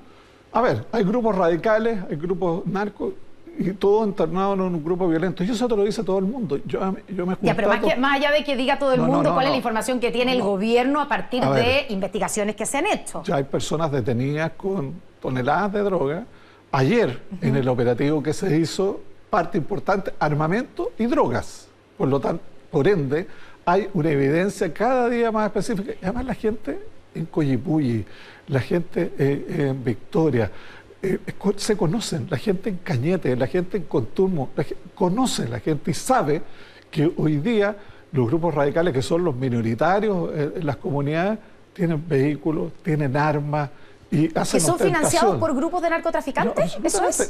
A ver, hay grupos radicales, hay grupos narcos, y todo internado en un grupo violento. Y eso te lo dice todo el mundo. Yo me he juntado... Ya, pero más allá de que diga todo el mundo, ¿cuál es la información que tiene el gobierno a partir de investigaciones que se han hecho? Ya hay personas detenidas con toneladas de droga. Ayer, en el operativo que se hizo, parte importante, armamento y drogas. Por lo tanto, por ende, hay una evidencia cada día más específica. Y además la gente en Coyipulli, la gente en Victoria, se conocen, la gente en Cañete, la gente en Contulmo, conoce la gente y sabe que hoy día los grupos radicales, que son los minoritarios en las comunidades, tienen vehículos, tienen armas y hacen ¿que son financiados por grupos de narcotraficantes? No, ¿eso es?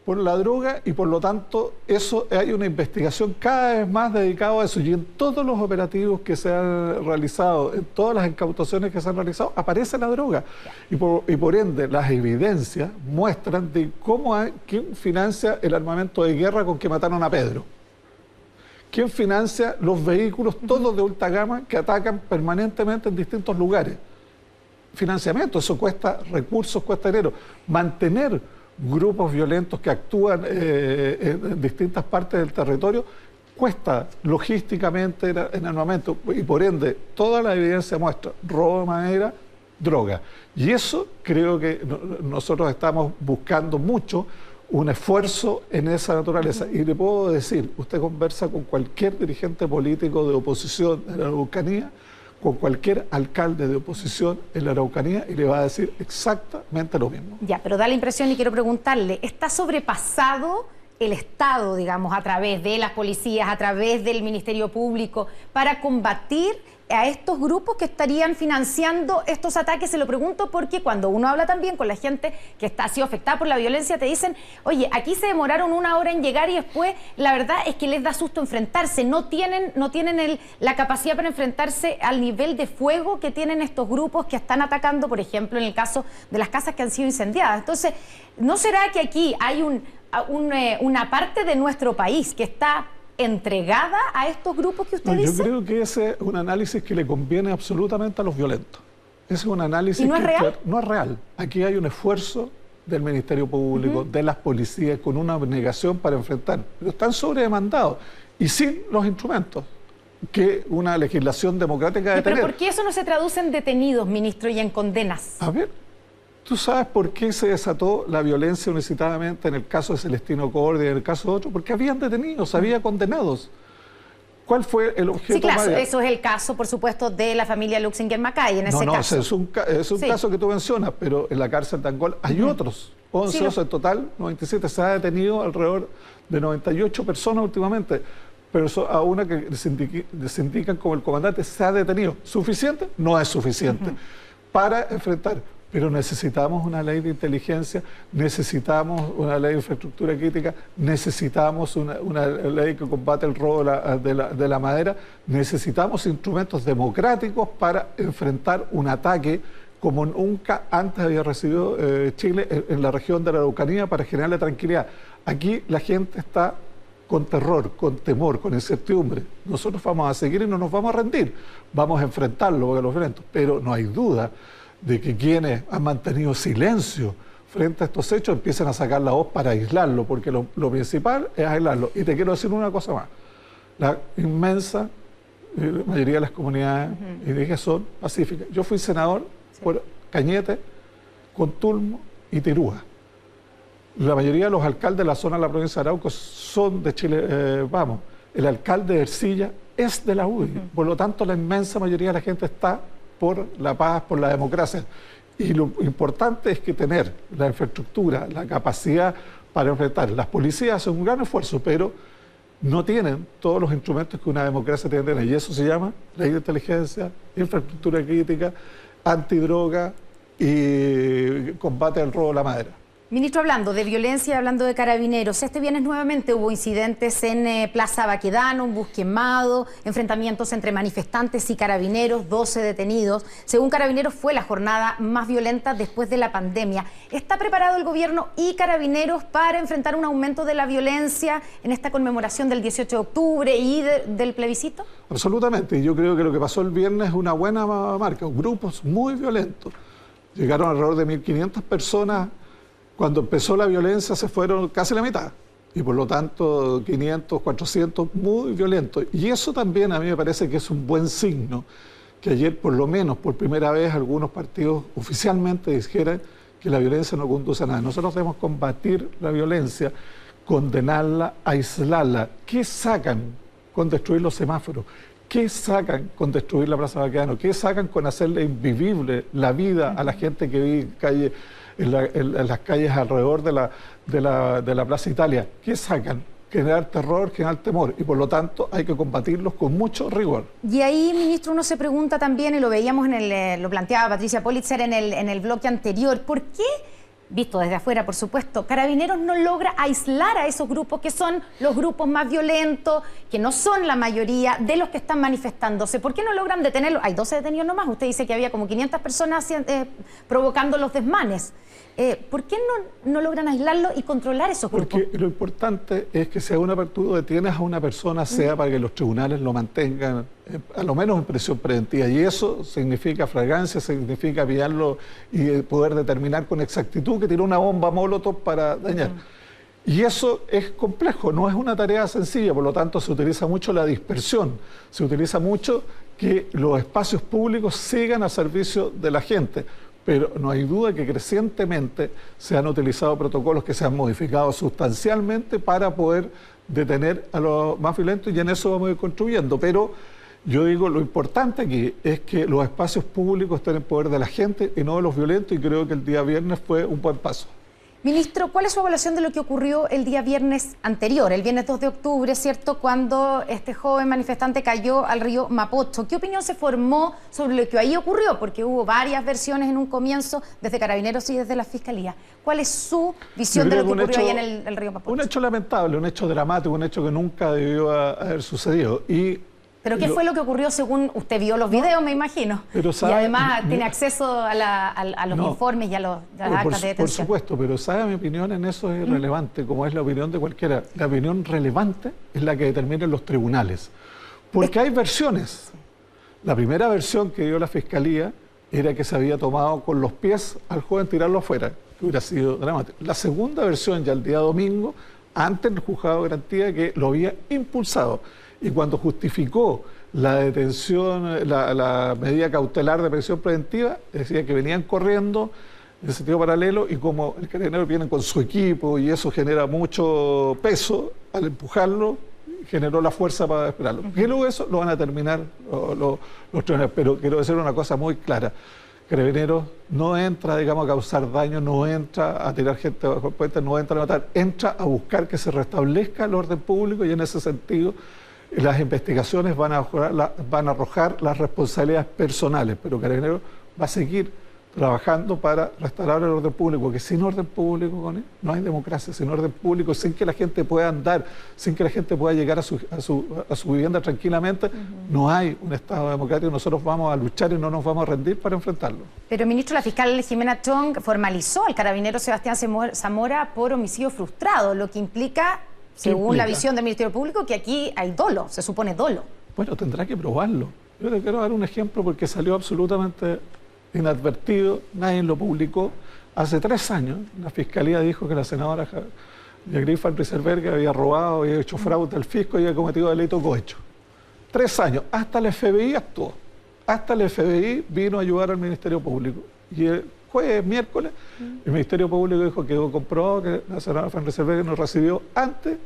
Por la droga y por lo tanto eso hay una investigación cada vez más dedicada a eso, y en todos los operativos que se han realizado, en todas las incautaciones que se han realizado, aparece la droga y por ende las evidencias muestran de quién financia el armamento de guerra con que mataron a Pedro, quién financia los vehículos todos de alta gama que atacan permanentemente en distintos lugares. Financiamiento, eso cuesta recursos, cuesta dinero. Mantener grupos violentos que actúan en distintas partes del territorio cuesta logísticamente en armamento, y por ende toda la evidencia muestra robo de madera, droga. Y eso creo que nosotros estamos buscando mucho un esfuerzo en esa naturaleza. Y le puedo decir, usted conversa con cualquier dirigente político de oposición en la Araucanía, con cualquier alcalde de oposición en la Araucanía, y le va a decir exactamente lo mismo. Ya, pero da la impresión, y quiero preguntarle, ¿está sobrepasado el Estado, digamos, a través de las policías, a través del Ministerio Público, para combatir a estos grupos que estarían financiando estos ataques? Se lo pregunto porque cuando uno habla también con la gente que ha sido afectada por la violencia, te dicen, oye, aquí se demoraron 1 hora en llegar y después la verdad es que les da susto enfrentarse, no tienen la capacidad para enfrentarse al nivel de fuego que tienen estos grupos que están atacando, por ejemplo, en el caso de las casas que han sido incendiadas. Entonces, ¿no será que aquí hay una parte de nuestro país que está entregada a estos grupos que usted dice? Yo creo que ese es un análisis que le conviene absolutamente a los violentos. Ese es un análisis ¿Y no es real? No es real. Aquí hay un esfuerzo del Ministerio Público, de las policías, con una abnegación para enfrentar. Pero están sobredemandados y sin los instrumentos. que una legislación democrática debe tener. ¿Pero por qué eso no se traduce en detenidos, ministro, y en condenas? A ver, ¿tú sabes por qué se desató la violencia inusitada en el caso de Celestino Cordia y en el caso de otro? Porque habían detenidos, había condenados. ¿Cuál fue el objeto? Sí, claro, eso es el caso, por supuesto, de la familia Luxinger-Macay, en ese caso. No, es un caso que tú mencionas, pero en la cárcel de Angol hay otros, 11, en total, 97, se ha detenido alrededor de 98 personas últimamente, pero eso a una que se indican como el comandante se ha detenido. ¿Suficiente? No es suficiente para enfrentar. Pero necesitamos una ley de inteligencia, necesitamos una ley de infraestructura crítica, necesitamos una ley que combate el robo de la madera, necesitamos instrumentos democráticos para enfrentar un ataque como nunca antes había recibido Chile en la región de la Araucanía para generarle tranquilidad. Aquí la gente está con terror, con temor, con incertidumbre. Nosotros vamos a seguir y no nos vamos a rendir, vamos a enfrentarlo porque los violentos, pero no hay duda de que quienes han mantenido silencio frente a estos hechos empiezan a sacar la voz para aislarlo, porque lo principal es aislarlo. Y te quiero decir una cosa más. La inmensa mayoría de las comunidades indígenas son pacíficas. Yo fui senador por Cañete, Contulmo y Tirúa. La mayoría de los alcaldes de la zona de la provincia de Arauco son de Chile Vamos. El alcalde de Ercilla es de la UDI. Por lo tanto, la inmensa mayoría de la gente está por la paz, por la democracia. Y lo importante es que tener la infraestructura, la capacidad para enfrentar. Las policías hacen un gran esfuerzo, pero no tienen todos los instrumentos que una democracia tiene que tener. Y eso se llama ley de inteligencia, infraestructura crítica, antidroga y combate al robo de la madera. Ministro, hablando de violencia y hablando de carabineros, este viernes nuevamente hubo incidentes en Plaza Baquedano, un bus quemado, enfrentamientos entre manifestantes y carabineros, 12 detenidos. Según Carabineros, fue la jornada más violenta después de la pandemia. ¿Está preparado el gobierno y Carabineros para enfrentar un aumento de la violencia en esta conmemoración del 18 de octubre y del plebiscito? Absolutamente. Yo creo que lo que pasó el viernes es una buena marca. Grupos muy violentos. Llegaron alrededor de 1.500 personas. Cuando empezó la violencia se fueron casi la mitad y por lo tanto 500, 400 muy violentos. Y eso también a mí me parece que es un buen signo, que ayer por lo menos por primera vez algunos partidos oficialmente dijeran que la violencia no conduce a nada. Nosotros debemos combatir la violencia, condenarla, aislarla. ¿Qué sacan con destruir los semáforos? ¿Qué sacan con destruir la Plaza Baquedano? ¿Qué sacan con hacerle invivible la vida a la gente que vive en las calles alrededor de la Plaza Italia? ¿Qué sacan? Generar terror, generar temor, y por lo tanto hay que combatirlos con mucho rigor. Y ahí, ministro, uno se pregunta también, y lo veíamos lo planteaba Patricia Politzer en el bloque anterior, ¿por qué, visto desde afuera por supuesto, Carabineros no logra aislar a esos grupos que son los grupos más violentos, que no son la mayoría de los que están manifestándose? ¿Por qué no logran detenerlos? Hay 12 detenidos nomás, usted dice que había como 500 personas provocando los desmanes. ¿Por qué no logran aislarlo y controlar esos grupos? Porque lo importante es que si a tú detienes a una persona, sea para que los tribunales lo mantengan, a lo menos en prisión preventiva. Y eso significa fragancia, significa pillarlo y poder determinar con exactitud que tiró una bomba molotov para dañar. Y eso es complejo, no es una tarea sencilla, por lo tanto se utiliza mucho la dispersión, se utiliza mucho que los espacios públicos sigan al servicio de la gente. Pero no hay duda que crecientemente se han utilizado protocolos que se han modificado sustancialmente para poder detener a los más violentos, y en eso vamos a ir construyendo. Pero yo digo, lo importante aquí es que los espacios públicos estén en poder de la gente y no de los violentos, y creo que el día viernes fue un buen paso. Ministro, ¿cuál es su evaluación de lo que ocurrió el día viernes anterior, el viernes 2 de octubre, ¿cierto?, cuando este joven manifestante cayó al río Mapocho? ¿Qué opinión se formó sobre lo que ahí ocurrió? Porque hubo varias versiones en un comienzo, desde Carabineros y desde la Fiscalía. ¿Cuál es su visión de lo que ocurrió ahí en el río Mapocho? Un hecho lamentable, un hecho dramático, un hecho que nunca debió haber sucediado. ¿Pero qué fue lo que ocurrió según usted vio los videos, me imagino? Pero y además tiene acceso a los informes y a las actas de detención. Por supuesto, pero ¿sabe? Mi opinión en eso es irrelevante, como es la opinión de cualquiera. La opinión relevante es la que determinan los tribunales. Porque hay versiones. La primera versión que dio la Fiscalía era que se había tomado con los pies al joven, tirarlo afuera, que hubiera sido dramático. La segunda versión, ya el día domingo, antes del juzgado de garantía, que lo había impulsado. Y cuando justificó la detención, la medida cautelar de prisión preventiva, decía que venían corriendo en sentido paralelo y como el carabinero viene con su equipo y eso genera mucho peso, al empujarlo generó la fuerza para esperarlo. Y luego eso lo van a terminar los tribunales. Pero quiero decir una cosa muy clara. Carabineros no entra, digamos, a causar daño, no entra a tirar gente bajo el puente, no entra a matar, entra a buscar que se restablezca el orden público y en ese sentido las investigaciones van a arrojar las responsabilidades personales, pero Carabineros va a seguir trabajando para restaurar el orden público, porque sin orden público no hay democracia, sin orden público, sin que la gente pueda andar, sin que la gente pueda llegar a su vivienda tranquilamente, no hay un Estado democrático. Nosotros vamos a luchar y no nos vamos a rendir para enfrentarlo. Pero, ministro, la fiscal Jimena Chong formalizó al carabinero Sebastián Zamora por homicidio frustrado, lo que implica, según la visión del Ministerio Público, que aquí hay dolo, se supone dolo. Bueno, tendrá que probarlo. Yo le quiero dar un ejemplo porque salió absolutamente inadvertido, nadie lo publicó. Hace 3 años la Fiscalía dijo que la senadora Yagriel Van Rieselberghe había robado, había hecho fraude al fisco y había cometido delito cohecho. 3 años, hasta el FBI actuó. Hasta el FBI vino a ayudar al Ministerio Público. Y el jueves, miércoles, el Ministerio Público dijo que comprobado que la senadora Van Rieselberghe no recibió antes,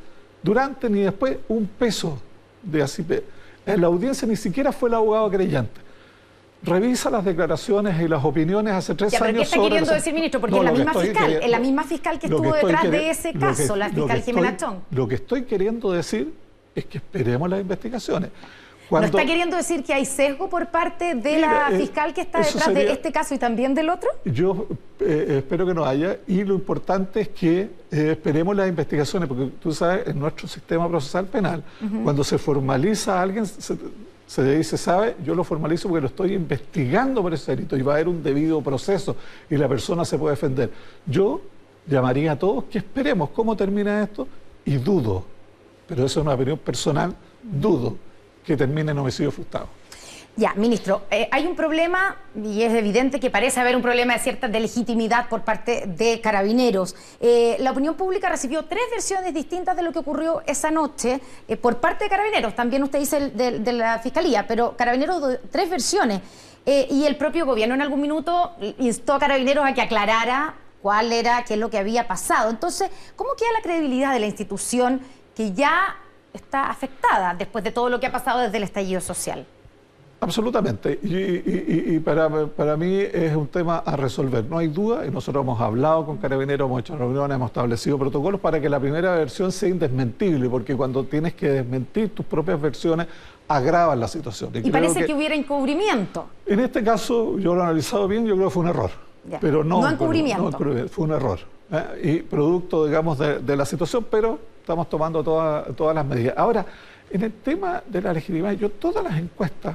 durante ni después un peso de ACP. En la audiencia ni siquiera fue el abogado creyente. Revisa las declaraciones y las opiniones hace 3 años. ¿Qué está queriendo decir, ministro? Porque es la misma fiscal que estuvo detrás de ese caso, la fiscal Jimena Chong. Lo que estoy queriendo decir es que esperemos las investigaciones. ¿No está queriendo decir que hay sesgo por parte de la fiscal que está detrás de este caso y también del otro? Yo espero que no haya, y lo importante es que esperemos las investigaciones, porque tú sabes, en nuestro sistema procesal penal, cuando se formaliza a alguien, se dice, ¿sabe? Yo lo formalizo porque lo estoy investigando por ese delito y va a haber un debido proceso y la persona se puede defender. Yo llamaría a todos que esperemos cómo termina esto y dudo, pero eso es una opinión personal, dudo que termine en homicidio frustrado. Ya, ministro, hay un problema y es evidente que parece haber un problema de legitimidad por parte de Carabineros. La opinión pública recibió 3 versiones distintas de lo que ocurrió esa noche por parte de Carabineros. También usted dice de la Fiscalía, pero Carabineros 3 versiones. Y el propio gobierno en algún minuto instó a Carabineros a que aclarara qué es lo que había pasado. Entonces, ¿cómo queda la credibilidad de la institución que ya está afectada después de todo lo que ha pasado desde el estallido social? Absolutamente, y para mí es un tema a resolver, no hay duda, y nosotros hemos hablado con Carabineros, hemos hecho reuniones, hemos establecido protocolos para que la primera versión sea indesmentible, porque cuando tienes que desmentir tus propias versiones, agravan la situación. Y parece que hubiera encubrimiento. En este caso, yo lo he analizado bien, yo creo que fue un error. Ya. Pero no encubrimiento. Fue un error. Y producto, digamos, de la situación, pero estamos tomando todas las medidas. Ahora, en el tema de la legitimidad, yo todas las encuestas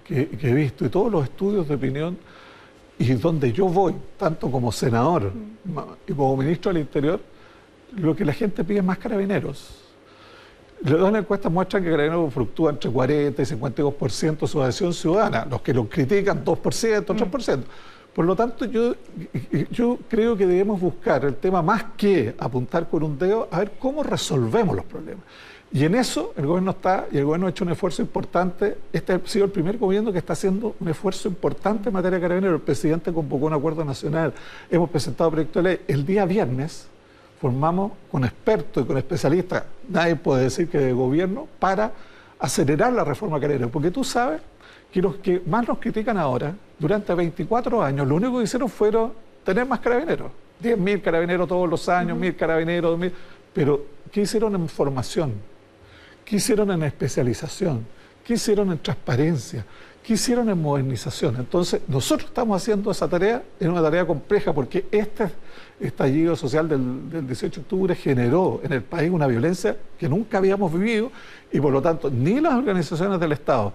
que he visto y todos los estudios de opinión y donde yo voy, tanto como senador y como ministro del Interior, lo que la gente pide es más Carabineros. Las encuestas muestran que Carabineros fluctúa entre 40 y 52% su adhesión ciudadana. Los que lo critican, 2%, 3%. Por lo tanto, yo creo que debemos buscar el tema más que apuntar con un dedo a ver cómo resolvemos los problemas. Y en eso el gobierno está, y el gobierno ha hecho un esfuerzo importante. Este ha sido el primer gobierno que está haciendo un esfuerzo importante en materia de Carabineros. El presidente convocó un acuerdo nacional, hemos presentado proyecto de ley. El día viernes formamos con expertos y con especialistas, nadie puede decir que de gobierno, para acelerar la reforma carabinera. Porque tú sabes que los que más nos critican ahora, durante 24 años, lo único que hicieron fueron tener más carabineros. 10.000 carabineros todos los años, 1.000 carabineros, 2.000. Pero, ¿qué hicieron en formación? ¿Qué hicieron en especialización? ¿Qué hicieron en transparencia? ¿Qué hicieron en modernización? Entonces, nosotros estamos haciendo esa tarea, es una tarea compleja, porque este estallido social del 18 de octubre generó en el país una violencia que nunca habíamos vivido, y por lo tanto, ni las organizaciones del Estado,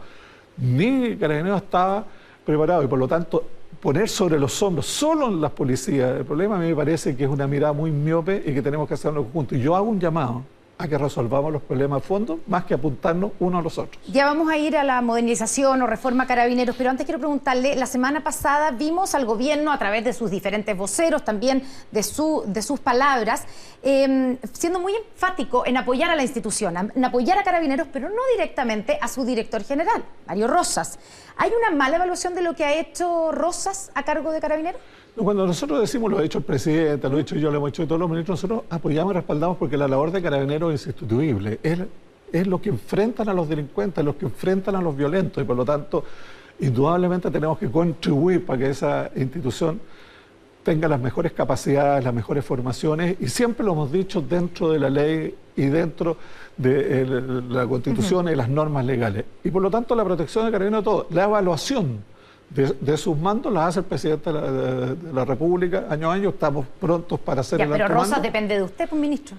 ni Carabineros estaba preparado, y por lo tanto, poner sobre los hombros solo en las policías el problema, a mí me parece que es una mirada muy miope y que tenemos que hacerlo juntos. Y yo hago un llamado a que resolvamos los problemas de fondo, más que apuntarnos unos a los otros. Ya vamos a ir a la modernización o reforma Carabineros, pero antes quiero preguntarle, la semana pasada vimos al gobierno a través de sus diferentes voceros, también de sus palabras, siendo muy enfático en apoyar a la institución, en apoyar a Carabineros, pero no directamente a su director general, Mario Rosas. ¿Hay una mala evaluación de lo que ha hecho Rosas a cargo de Carabineros? Cuando nosotros decimos, lo ha hecho el presidente, lo he hecho yo, lo hemos hecho todos los ministros, nosotros apoyamos y respaldamos porque la labor de Carabineros es insustituible. Es lo que enfrentan a los delincuentes, los que enfrentan a los violentos y por lo tanto, indudablemente tenemos que contribuir para que esa institución tenga las mejores capacidades, las mejores formaciones y siempre lo hemos dicho dentro de la ley y dentro de la Constitución y las normas legales. Y por lo tanto, la protección de Carabineros, todo, la evaluación de sus mandos las hace el presidente de la República año a año. Estamos prontos para hacer el alto mando. Pero Rosas depende de usted, pues, ministro.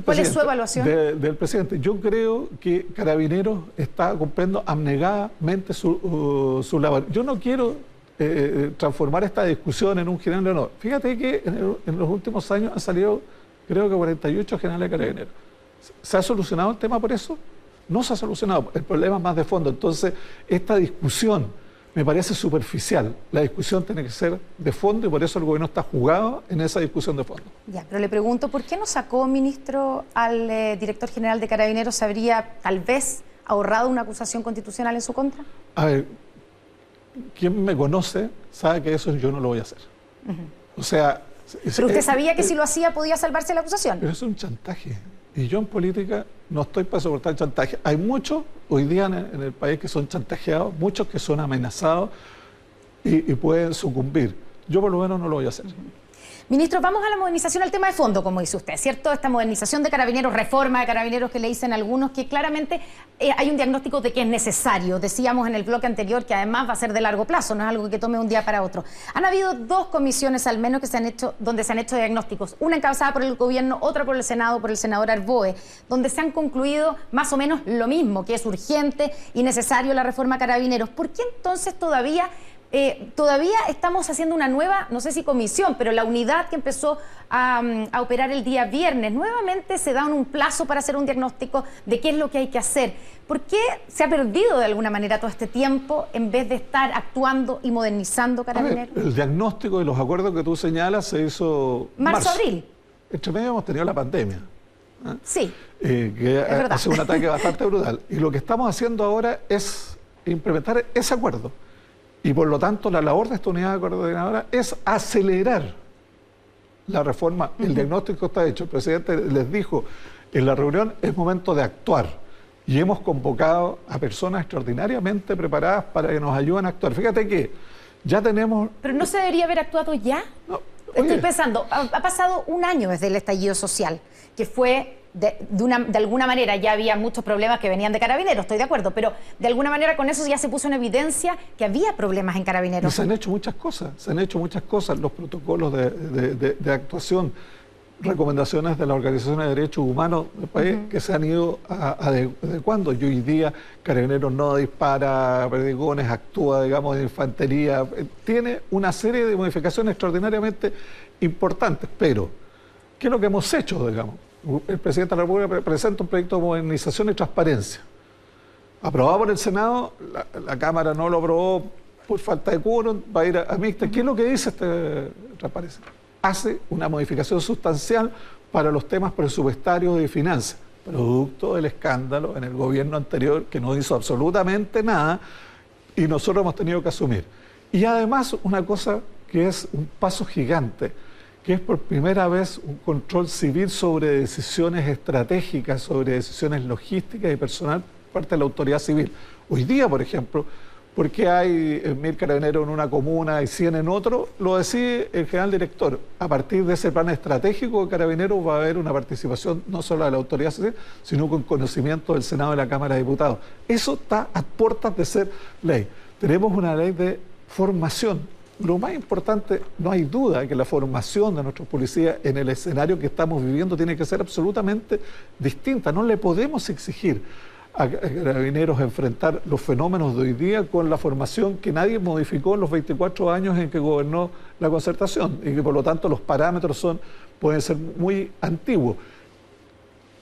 ¿Cuál es su evaluación? Del presidente. Yo creo que Carabineros está cumpliendo abnegadamente su labor. Yo no quiero transformar esta discusión en un general de honor. Fíjate que en los últimos años han salido, creo que 48 generales de Carabineros. ¿Se ha solucionado el tema por eso? No se ha solucionado. El problema es más de fondo. Entonces, esta discusión me parece superficial. La discusión tiene que ser de fondo y por eso el gobierno está jugado en esa discusión de fondo. Ya, pero le pregunto, ¿por qué no sacó, ministro, al director general de Carabineros? ¿Se habría tal vez ahorrado una acusación constitucional en su contra? A ver, quien me conoce sabe que eso yo no lo voy a hacer. O sea... Pero usted sabía que si lo hacía podía salvarse la acusación. Pero es un chantaje. Y yo en política no estoy para soportar chantaje. Hay muchos hoy día en el país que son chantajeados, muchos que son amenazados y pueden sucumbir. Yo por lo menos no lo voy a hacer. Ministro, vamos a la modernización, al tema de fondo, como dice usted, ¿cierto? Esta modernización de Carabineros, reforma de Carabineros que le dicen algunos, que claramente hay un diagnóstico de que es necesario. Decíamos en el bloque anterior que además va a ser de largo plazo, no es algo que tome un día para otro. Han habido 2 comisiones al menos que se han hecho, donde se han hecho diagnósticos, una encabezada por el gobierno, otra por el Senado, por el senador Arboe, donde se han concluido más o menos lo mismo, que es urgente y necesario la reforma Carabineros. ¿Por qué entonces todavía estamos haciendo una nueva, no sé si comisión, pero la unidad que empezó a operar el día viernes, nuevamente se da un plazo para hacer un diagnóstico de qué es lo que hay que hacer? ¿Por qué se ha perdido de alguna manera todo este tiempo en vez de estar actuando y modernizando Carabineros? A ver, el diagnóstico y los acuerdos que tú señalas se hizo marzo-abril. Entre medio hemos tenido la pandemia. Sí, que hace un ataque bastante brutal. Y lo que estamos haciendo ahora es implementar ese acuerdo. Y por lo tanto, la labor de esta unidad coordinadora es acelerar la reforma. El diagnóstico está hecho. El presidente les dijo en la reunión, es momento de actuar. Y hemos convocado a personas extraordinariamente preparadas para que nos ayuden a actuar. Fíjate que ya tenemos... ¿Pero no se debería haber actuado ya? No, estoy pensando, ha pasado un año desde el estallido social, que fue... De alguna manera ya había muchos problemas que venían de Carabineros, estoy de acuerdo, pero de alguna manera con eso ya se puso en evidencia que había problemas en Carabineros. Y se han hecho muchas cosas, los protocolos de actuación, recomendaciones de las organizaciones de derechos humanos del país que se han ido adecuando. Y hoy día Carabineros no dispara perdigones, actúa, digamos, de infantería, tiene una serie de modificaciones extraordinariamente importantes, pero ¿qué es lo que hemos hecho, digamos? El presidente de la República presenta un proyecto de modernización y transparencia. Aprobado por el Senado, la Cámara no lo aprobó por falta de quórum, va a ir a mixta. ¿Qué es lo que dice este transparencia? Hace una modificación sustancial para los temas presupuestarios y finanzas, producto del escándalo en el gobierno anterior que no hizo absolutamente nada y nosotros hemos tenido que asumir. Y además una cosa que es un paso gigante, que es por primera vez un control civil sobre decisiones estratégicas, sobre decisiones logísticas y personal por parte de la autoridad civil. Hoy día, por ejemplo, ¿por qué hay 1000 carabineros en una comuna y 100 en otro? Lo decide el general director. A partir de ese plan estratégico de Carabineros va a haber una participación no solo de la autoridad civil, sino con conocimiento del Senado y la Cámara de Diputados. Eso está a puertas de ser ley. Tenemos una ley de formación. Lo más importante, no hay duda que la formación de nuestros policías en el escenario que estamos viviendo tiene que ser absolutamente distinta. No le podemos exigir a Carabineros enfrentar los fenómenos de hoy día con la formación que nadie modificó en los 24 años en que gobernó la Concertación y que por lo tanto los parámetros pueden ser muy antiguos.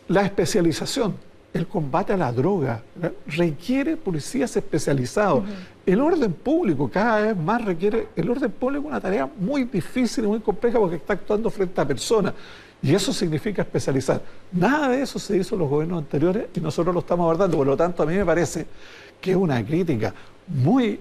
La especialización, el combate a la droga, requiere policías especializados. El orden público cada vez más requiere, el orden público es una tarea muy difícil y muy compleja porque está actuando frente a personas. Y eso significa especializar. Nada de eso se hizo en los gobiernos anteriores y nosotros lo estamos abordando. Por lo tanto, a mí me parece que es una crítica muy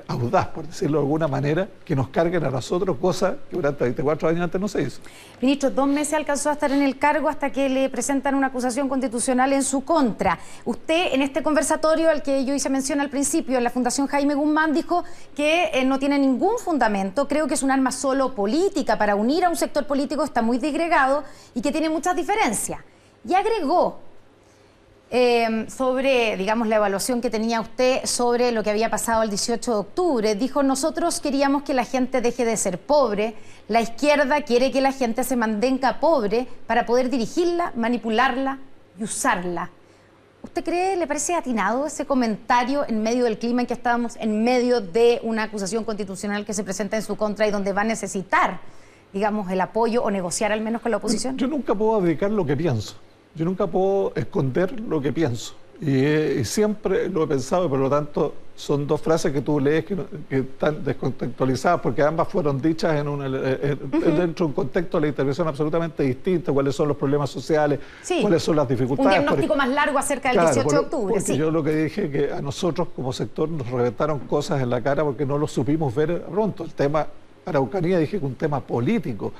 audaz, por decirlo de alguna manera, que nos carguen a nosotros cosas que durante 24 años antes no se hizo. Ministro, 2 meses alcanzó a estar en el cargo hasta que le presentan una acusación constitucional en su contra. Usted, en este conversatorio al que yo hice mención al principio, en la Fundación Jaime Guzmán, dijo que no tiene ningún fundamento, creo que es un arma solo política para unir a un sector político, está muy disgregado y que tiene muchas diferencias. Y agregó sobre, digamos, la evaluación que tenía usted sobre lo que había pasado el 18 de octubre. Dijo, nosotros queríamos que la gente deje de ser pobre, la izquierda quiere que la gente se mantenga pobre para poder dirigirla, manipularla y usarla. ¿Usted cree, le parece atinado ese comentario en medio del clima en que estábamos, en medio de una acusación constitucional que se presenta en su contra y donde va a necesitar, digamos, el apoyo o negociar al menos con la oposición? Yo nunca puedo abdicar lo que pienso. Yo nunca puedo esconder lo que pienso. Y siempre lo he pensado y por lo tanto son 2 frases que tú lees que están descontextualizadas porque ambas fueron dichas dentro de un contexto de la intervención absolutamente distinto, cuáles son los problemas sociales, cuáles son las dificultades. Un diagnóstico más largo acerca del 18 de octubre. Porque yo lo que dije que a nosotros como sector nos reventaron cosas en la cara porque no lo supimos ver pronto. El tema Araucanía dije que un tema político,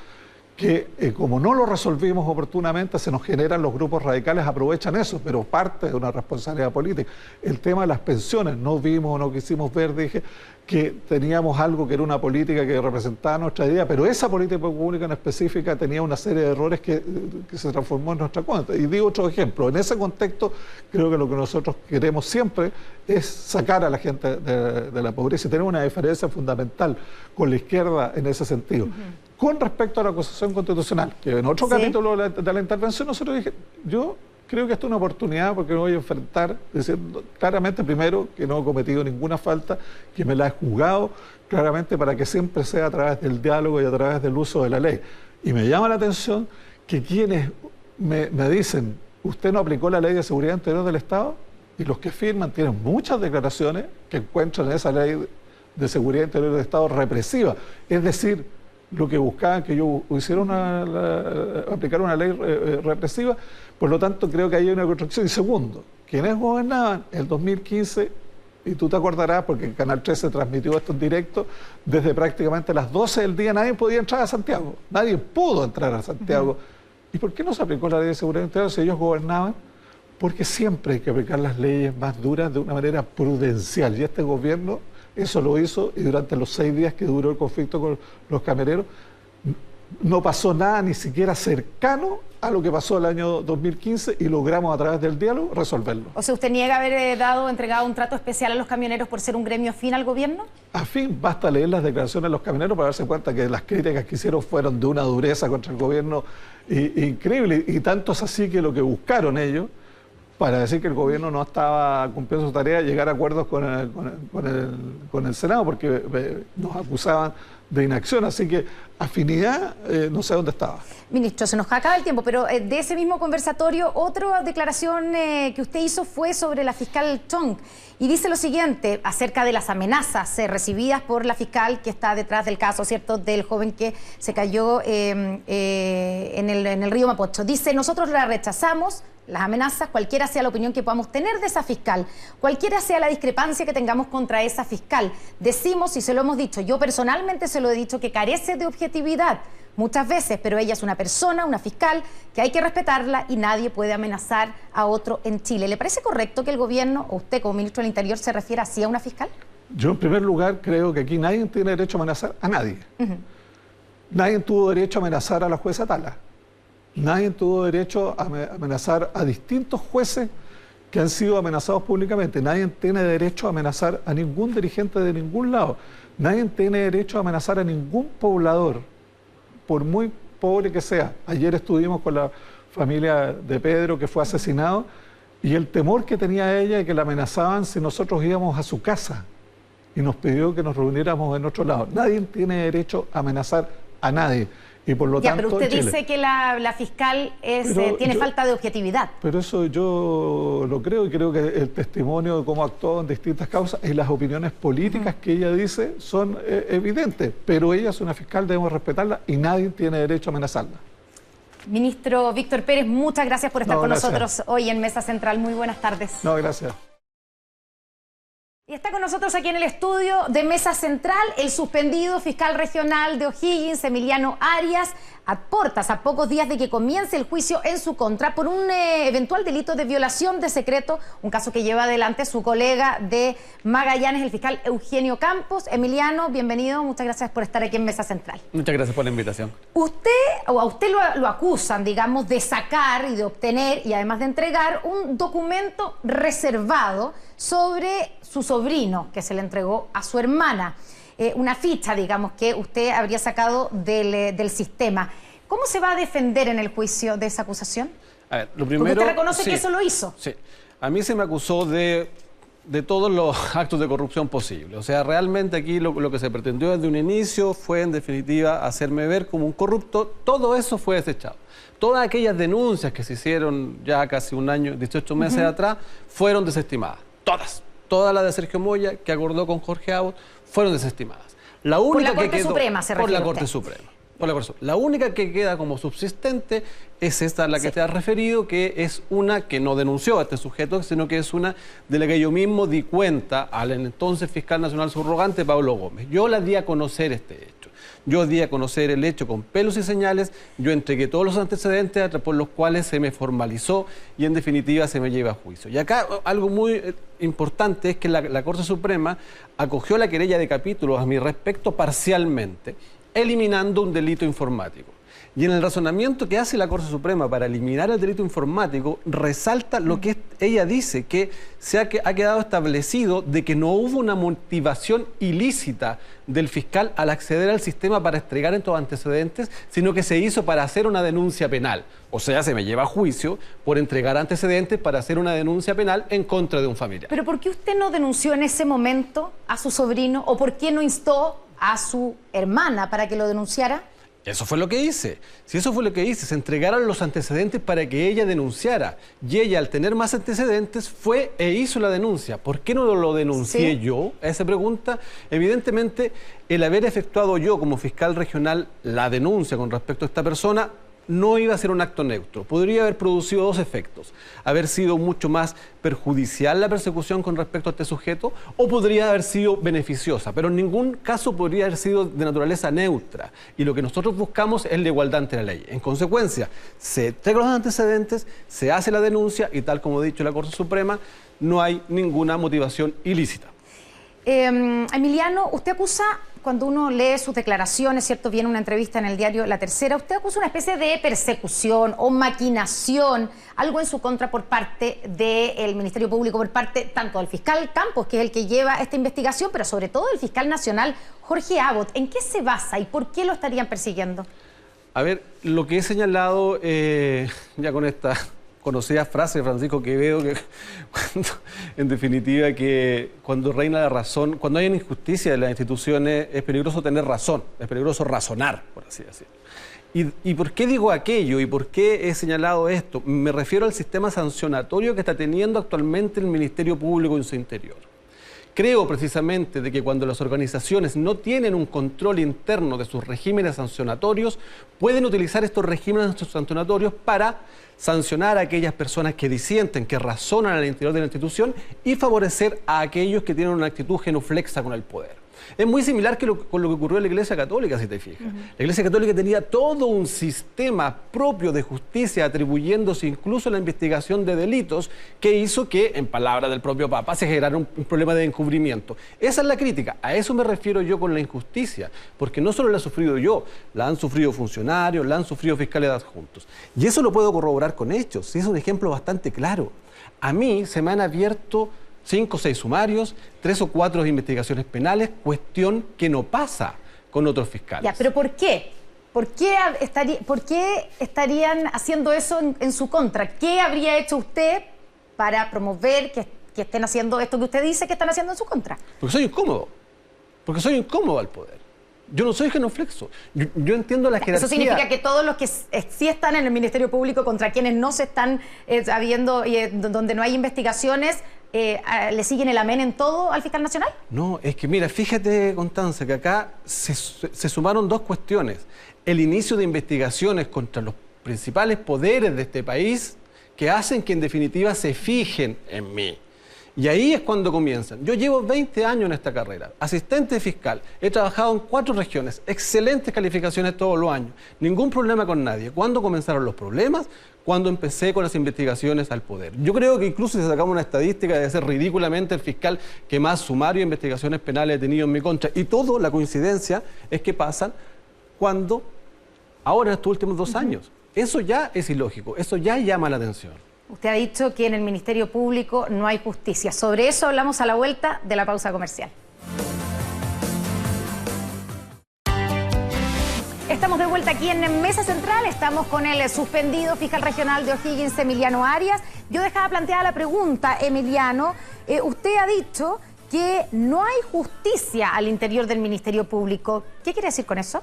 que como no lo resolvimos oportunamente, se nos generan los grupos radicales, aprovechan eso, pero parte de una responsabilidad política. El tema de las pensiones, no vimos o no quisimos ver, dije, que teníamos algo que era una política que representaba nuestra idea, pero esa política pública en específica tenía una serie de errores que se transformó en nuestra cuenta. Y digo otro ejemplo, en ese contexto creo que lo que nosotros queremos siempre es sacar a la gente de la pobreza y tener una diferencia fundamental con la izquierda en ese sentido. Con respecto a la acusación constitucional, que en otro capítulo de la intervención nosotros dije, yo creo que esta es una oportunidad porque me voy a enfrentar diciendo claramente primero que no he cometido ninguna falta, que me la he jugado claramente para que siempre sea a través del diálogo y a través del uso de la ley. Y me llama la atención que quienes me dicen, usted no aplicó la Ley de Seguridad Interior del Estado, y los que firman tienen muchas declaraciones que encuentran en esa Ley de Seguridad Interior del Estado represiva. Es decir, lo que buscaban que yo hiciera aplicar una ley represiva, por lo tanto creo que ahí hay una construcción. Y segundo, quienes gobernaban el 2015, y tú te acordarás porque en Canal 13 transmitió esto en directo, desde prácticamente las 12 del día nadie podía entrar a Santiago, nadie pudo entrar a Santiago. ¿Y por qué no se aplicó la Ley de Seguridad Interior si ellos gobernaban? Porque siempre hay que aplicar las leyes más duras de una manera prudencial, y este gobierno eso lo hizo, y durante los 6 días que duró el conflicto con los camioneros, no pasó nada ni siquiera cercano a lo que pasó el año 2015 y logramos a través del diálogo resolverlo. O sea, ¿usted niega haber entregado un trato especial a los camioneros por ser un gremio afín al gobierno? Afín, basta leer las declaraciones de los camioneros para darse cuenta que las críticas que hicieron fueron de una dureza contra el gobierno increíble, y tanto es así que lo que buscaron ellos para decir que el gobierno no estaba cumpliendo su tarea, llegar a acuerdos con el Senado, porque nos acusaban de inacción. Así que afinidad, no sé dónde estaba. Ministro, se nos acaba el tiempo, pero de ese mismo conversatorio, otra declaración que usted hizo fue sobre la fiscal Chong. Y dice lo siguiente acerca de las amenazas recibidas por la fiscal que está detrás del caso, ¿cierto?, del joven que se cayó en el río Mapocho. Dice, nosotros la rechazamos, las amenazas, cualquiera sea la opinión que podamos tener de esa fiscal, cualquiera sea la discrepancia que tengamos contra esa fiscal. Decimos, y se lo hemos dicho, yo personalmente se lo he dicho, que carece de objetividad muchas veces, pero ella es una persona, una fiscal, que hay que respetarla y nadie puede amenazar a otro en Chile. ¿Le parece correcto que el gobierno, o usted como ministro del Interior, se refiera así a una fiscal? Yo, en primer lugar, creo que aquí nadie tiene derecho a amenazar a nadie. Nadie tuvo derecho a amenazar a la jueza Tala. Nadie tuvo derecho a amenazar a distintos jueces que han sido amenazados públicamente. Nadie tiene derecho a amenazar a ningún dirigente de ningún lado. Nadie tiene derecho a amenazar a ningún poblador, por muy pobre que sea. Ayer estuvimos con la familia de Pedro, que fue asesinado, y el temor que tenía ella de que la amenazaban si nosotros íbamos a su casa, y nos pidió que nos reuniéramos en otro lado. Nadie tiene derecho a amenazar a nadie. Y por lo tanto, pero usted dice que la fiscal tiene falta de objetividad. Pero eso yo lo creo, y creo que el testimonio de cómo actuó en distintas causas y las opiniones políticas que ella dice son evidentes. Pero ella es una fiscal, debemos respetarla y nadie tiene derecho a amenazarla. Ministro Víctor Pérez, muchas gracias por estar con nosotros hoy en Mesa Central. Muy buenas tardes. No, gracias. Y está con nosotros aquí en el estudio de Mesa Central el suspendido fiscal regional de O'Higgins, Emiliano Arias, a pocos días de que comience el juicio en su contra por un eventual delito de violación de secreto, un caso que lleva adelante su colega de Magallanes, el fiscal Eugenio Campos. Emiliano, bienvenido, muchas gracias por estar aquí en Mesa Central. Muchas gracias por la invitación. A usted lo acusan, digamos, de sacar y de obtener y además de entregar un documento reservado sobre su sobrino, que se le entregó a su hermana. Una ficha, digamos, que usted habría sacado del sistema. ¿Cómo se va a defender en el juicio de esa acusación? A ver, lo primero... Porque usted reconoce que eso lo hizo. Sí. A mí se me acusó de todos los actos de corrupción posibles. O sea, realmente aquí lo que se pretendió desde un inicio fue, en definitiva, hacerme ver como un corrupto. Todo eso fue desechado. Todas aquellas denuncias que se hicieron ya casi un año, 18 meses atrás, fueron desestimadas. Todas. Todas las de Sergio Moya, que acordó con Jorge Abbott, fueron desestimadas. La única por la Corte Suprema se refiere. Por la Corte Suprema. La única que queda como subsistente es esta a la que te has referido, que es una que no denunció a este sujeto, sino que es una de la que yo mismo di cuenta al entonces fiscal nacional subrogante, Pablo Gómez. Yo la di a conocer este hecho. Yo di a conocer el hecho con pelos y señales, yo entregué todos los antecedentes por los cuales se me formalizó y en definitiva se me lleva a juicio. Y acá algo muy importante es que la Corte Suprema acogió la querella de capítulos a mi respecto parcialmente, eliminando un delito informático. Y en el razonamiento que hace la Corte Suprema para eliminar el delito informático, resalta lo que ella dice, que ha quedado establecido de que no hubo una motivación ilícita del fiscal al acceder al sistema para entregar estos antecedentes, sino que se hizo para hacer una denuncia penal. O sea, se me lleva a juicio por entregar antecedentes para hacer una denuncia penal en contra de un familiar. ¿Pero por qué usted no denunció en ese momento a su sobrino o por qué no instó a su hermana para que lo denunciara? Eso fue lo que hice. Si eso fue lo que hice, se entregaron los antecedentes para que ella denunciara. Y ella, al tener más antecedentes, fue e hizo la denuncia. ¿Por qué no lo denuncié yo? A esa pregunta, evidentemente, el haber efectuado yo como fiscal regional la denuncia con respecto a esta persona no iba a ser un acto neutro. Podría haber producido dos efectos. Haber sido mucho más perjudicial la persecución con respecto a este sujeto o podría haber sido beneficiosa, pero en ningún caso podría haber sido de naturaleza neutra. Y lo que nosotros buscamos es la igualdad ante la ley. En consecuencia, se entregan los antecedentes, se hace la denuncia y tal como ha dicho la Corte Suprema, no hay ninguna motivación ilícita. Emiliano, usted acusa, cuando uno lee sus declaraciones, ¿cierto? Viene una entrevista en el diario La Tercera, usted acusa una especie de persecución o maquinación, algo en su contra por parte del Ministerio Público, por parte tanto del fiscal Campos, que es el que lleva esta investigación, pero sobre todo del fiscal nacional Jorge Abbott. ¿En qué se basa y por qué lo estarían persiguiendo? A ver, lo que he señalado ya con esta conocida frase de Francisco Quevedo, que en definitiva que cuando reina la razón, cuando hay una injusticia de las instituciones, es peligroso tener razón, es peligroso razonar, por así decirlo. ¿Y por qué digo aquello y por qué he señalado esto? Me refiero al sistema sancionatorio que está teniendo actualmente el Ministerio Público en su interior. Creo precisamente de que cuando las organizaciones no tienen un control interno de sus regímenes sancionatorios, pueden utilizar estos regímenes sancionatorios para sancionar a aquellas personas que disienten, que razonan al interior de la institución y favorecer a aquellos que tienen una actitud genuflexa con el poder. Es muy similar con lo que ocurrió en la Iglesia Católica, si te fijas. La Iglesia Católica tenía todo un sistema propio de justicia, atribuyéndose incluso la investigación de delitos, que hizo que, en palabras del propio Papa, se generara un problema de encubrimiento. Esa es la crítica. A eso me refiero yo con la injusticia, porque no solo la he sufrido yo, la han sufrido funcionarios, la han sufrido fiscales adjuntos. Y eso lo puedo corroborar con hechos. Es un ejemplo bastante claro. A mí se me han abierto 5 o 6 sumarios, 3 o 4 investigaciones penales, cuestión que no pasa con otros fiscales. Ya, pero ¿por qué? ¿Por qué estarían haciendo eso en su contra? ¿Qué habría hecho usted para promover que estén haciendo esto que usted dice que están haciendo en su contra? Porque soy incómodo. Porque soy incómodo al poder. Yo no soy genuflexo. Yo entiendo la jerarquía. Eso significa que todos los que sí están en el Ministerio Público contra quienes no se están habiendo, donde no hay investigaciones, ¿le siguen el amén en todo al fiscal nacional? No, es que mira, fíjate, Constanza, que acá se sumaron dos cuestiones. El inicio de investigaciones contra los principales poderes de este país que hacen que en definitiva se fijen en mí. Y ahí es cuando comienzan. Yo llevo 20 años en esta carrera, asistente fiscal, he trabajado en 4 regiones, excelentes calificaciones todos los años, ningún problema con nadie. ¿Cuándo comenzaron los problemas? Cuando empecé con las investigaciones al poder. Yo creo que incluso si sacamos una estadística debe ser ridículamente el fiscal que más sumario de investigaciones penales he tenido en mi contra. Y todo, la coincidencia es que pasan cuando, ahora en estos últimos 2 años. Eso ya es ilógico, eso ya llama la atención. Usted ha dicho que en el Ministerio Público no hay justicia. Sobre eso hablamos a la vuelta de la pausa comercial. Estamos de vuelta aquí en Mesa Central, estamos con el suspendido fiscal regional de O'Higgins, Emiliano Arias. Yo dejaba planteada la pregunta, Emiliano, usted ha dicho que no hay justicia al interior del Ministerio Público. ¿Qué quiere decir con eso?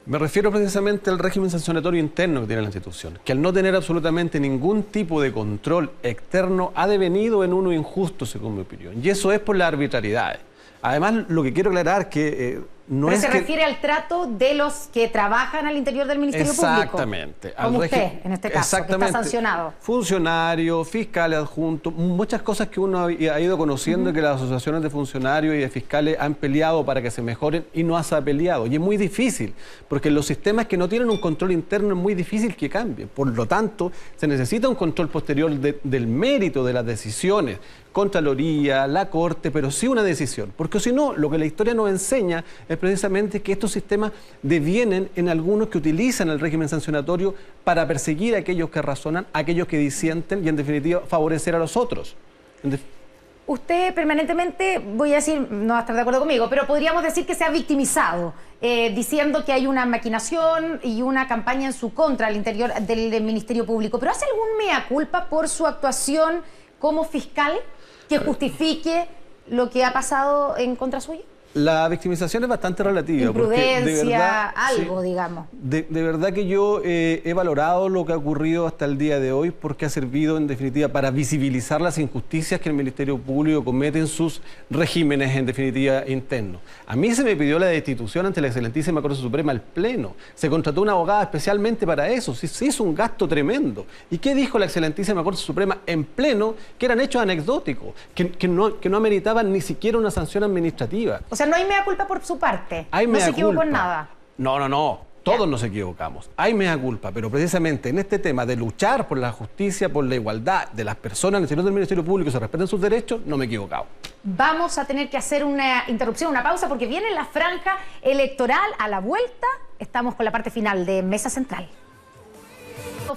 Me refiero precisamente al régimen sancionatorio interno que tiene la institución, que al no tener absolutamente ningún tipo de control externo ha devenido en uno injusto, según mi opinión. Y eso es por la arbitrariedad. Además, lo que quiero aclarar que no Pero es se que... refiere al trato de los que trabajan al interior del Ministerio Público. Exactamente. Como usted, en este caso, que está sancionado. Funcionarios, fiscales adjuntos, muchas cosas que uno ha ido conociendo que las asociaciones de funcionarios y de fiscales han peleado para que se mejoren y no se ha peleado. Y es muy difícil, porque los sistemas que no tienen un control interno es muy difícil que cambien. Por lo tanto, se necesita un control posterior del mérito de las decisiones. Contraloría, la Corte, pero sí una decisión. Porque si no, lo que la historia nos enseña es precisamente que estos sistemas devienen en algunos que utilizan el régimen sancionatorio para perseguir a aquellos que razonan, a aquellos que disienten y en definitiva favorecer a los otros. Usted permanentemente, voy a decir, no va a estar de acuerdo conmigo, pero podríamos decir que se ha victimizado, diciendo que hay una maquinación y una campaña en su contra al interior del Ministerio Público. ¿Pero hace algún mea culpa por su actuación como fiscal que justifique lo que ha pasado en contra suya? La victimización es bastante relativa. Imprudencia, porque de verdad, algo, digamos. De verdad que yo he valorado lo que ha ocurrido hasta el día de hoy porque ha servido en definitiva para visibilizar las injusticias que el Ministerio Público comete en sus regímenes en definitiva internos. A mí se me pidió la destitución ante la excelentísima Corte Suprema al Pleno. Se contrató una abogada especialmente para eso. Se hizo un gasto tremendo. ¿Y qué dijo la excelentísima Corte Suprema en Pleno? Que eran hechos anecdóticos, que no ameritaban ni siquiera una sanción administrativa. O sea, no hay mea culpa por su parte. Hay no mea se equivocó culpa. en nada. No. Todos nos equivocamos. Hay mea culpa, pero precisamente en este tema de luchar por la justicia, por la igualdad de las personas en el interior del Ministerio Público que se respeten sus derechos, no me he equivocado. Vamos a tener que hacer una interrupción, una pausa, porque viene la franja electoral. A la vuelta estamos con la parte final de Mesa Central.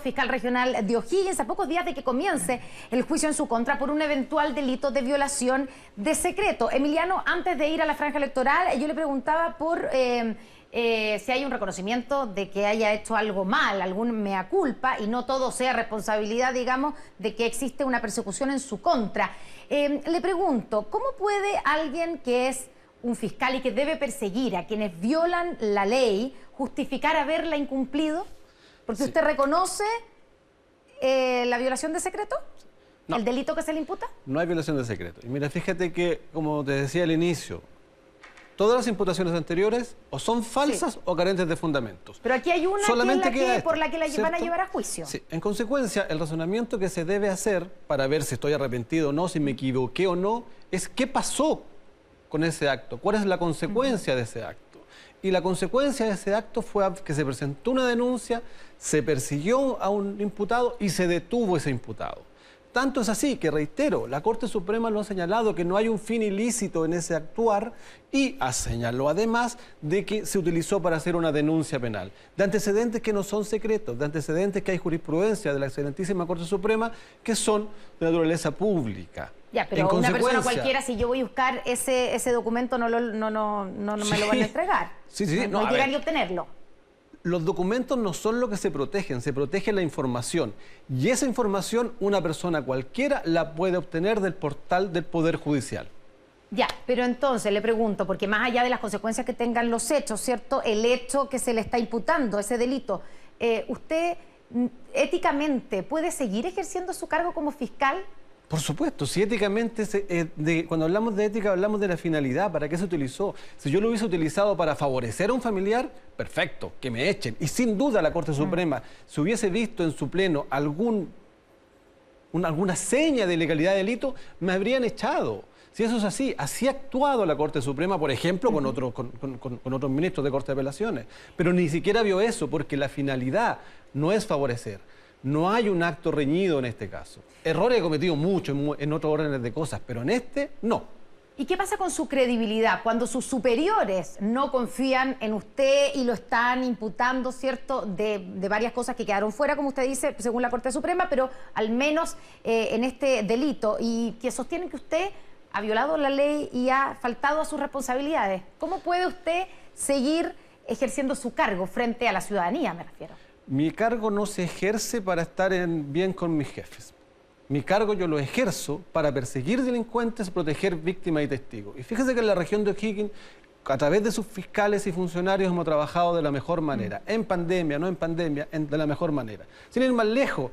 Fiscal regional de O'Higgins, a pocos días de que comience el juicio en su contra por un eventual delito de violación de secreto. Emiliano, antes de ir a la franja electoral, yo le preguntaba por si hay un reconocimiento de que haya hecho algo mal, algún mea culpa, y no todo sea responsabilidad, digamos, de que existe una persecución en su contra. Le pregunto, ¿cómo puede alguien que es un fiscal y que debe perseguir a quienes violan la ley justificar haberla incumplido? Porque usted reconoce la violación de secreto, no. ¿El delito que se le imputa? No hay violación de secreto. Y mira, fíjate que, como te decía al inicio, todas las imputaciones anteriores o son falsas o carentes de fundamentos. Pero aquí hay una por la que la van a llevar a juicio. Sí. En consecuencia, el razonamiento que se debe hacer para ver si estoy arrepentido o no, si me equivoqué o no, es qué pasó con ese acto, cuál es la consecuencia de ese acto. Y la consecuencia de ese acto fue que se presentó una denuncia, se persiguió a un imputado y se detuvo ese imputado. Tanto es así que, reitero, la Corte Suprema lo ha señalado que no hay un fin ilícito en ese actuar y señaló además de que se utilizó para hacer una denuncia penal. De antecedentes que no son secretos, de antecedentes que hay jurisprudencia de la excelentísima Corte Suprema que son de naturaleza pública. Ya, pero una persona cualquiera, si yo voy a buscar ese documento, no me lo van a entregar. Sí, no llegar y obtenerlo. Los documentos no son lo que se protegen, se protege la información. Y esa información una persona cualquiera la puede obtener del portal del Poder Judicial. Ya, pero entonces le pregunto, porque más allá de las consecuencias que tengan los hechos, ¿cierto? El hecho que se le está imputando, ese delito, ¿usted éticamente puede seguir ejerciendo su cargo como fiscal? Por supuesto, si éticamente, cuando hablamos de ética hablamos de la finalidad, ¿para qué se utilizó? Si yo lo hubiese utilizado para favorecer a un familiar, perfecto, que me echen. Y sin duda la Corte Suprema, si hubiese visto en su pleno alguna seña de ilegalidad de delito, me habrían echado. Si eso es así, así ha actuado la Corte Suprema, por ejemplo, con otros ministros de Corte de Apelaciones. Pero ni siquiera vio eso, porque la finalidad no es favorecer. No hay un acto reñido en este caso. Errores he cometido mucho en otros órdenes de cosas, pero en este, no. ¿Y qué pasa con su credibilidad cuando sus superiores no confían en usted y lo están imputando, ¿cierto?, de varias cosas que quedaron fuera, como usted dice, según la Corte Suprema, pero al menos en este delito, y que sostienen que usted ha violado la ley y ha faltado a sus responsabilidades? ¿Cómo puede usted seguir ejerciendo su cargo frente a la ciudadanía, me refiero? Mi cargo no se ejerce para estar bien con mis jefes. Mi cargo yo lo ejerzo para perseguir delincuentes, proteger víctimas y testigos. Y fíjese que en la región de O'Higgins, a través de sus fiscales y funcionarios, hemos trabajado de la mejor manera. En pandemia, no en pandemia, de la mejor manera. Sin ir más lejos,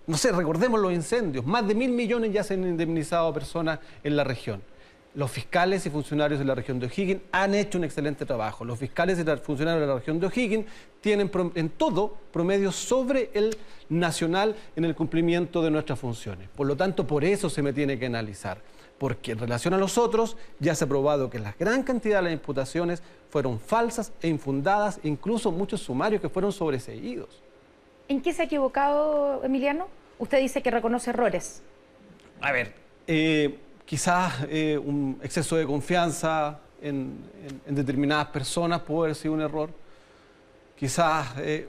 no sé, recordemos los incendios. Más de 1.000 millones ya se han indemnizado a personas en la región. Los fiscales y funcionarios de la región de O'Higgins han hecho un excelente trabajo. Los fiscales y funcionarios de la región de O'Higgins tienen en todo promedios sobre el nacional en el cumplimiento de nuestras funciones. Por lo tanto, por eso se me tiene que analizar. Porque en relación a los otros, ya se ha probado que la gran cantidad de las imputaciones fueron falsas e infundadas, incluso muchos sumarios que fueron sobreseídos. ¿En qué se ha equivocado, Emiliano? Usted dice que reconoce errores. A ver, quizás un exceso de confianza en determinadas personas puede haber sido un error. Quizás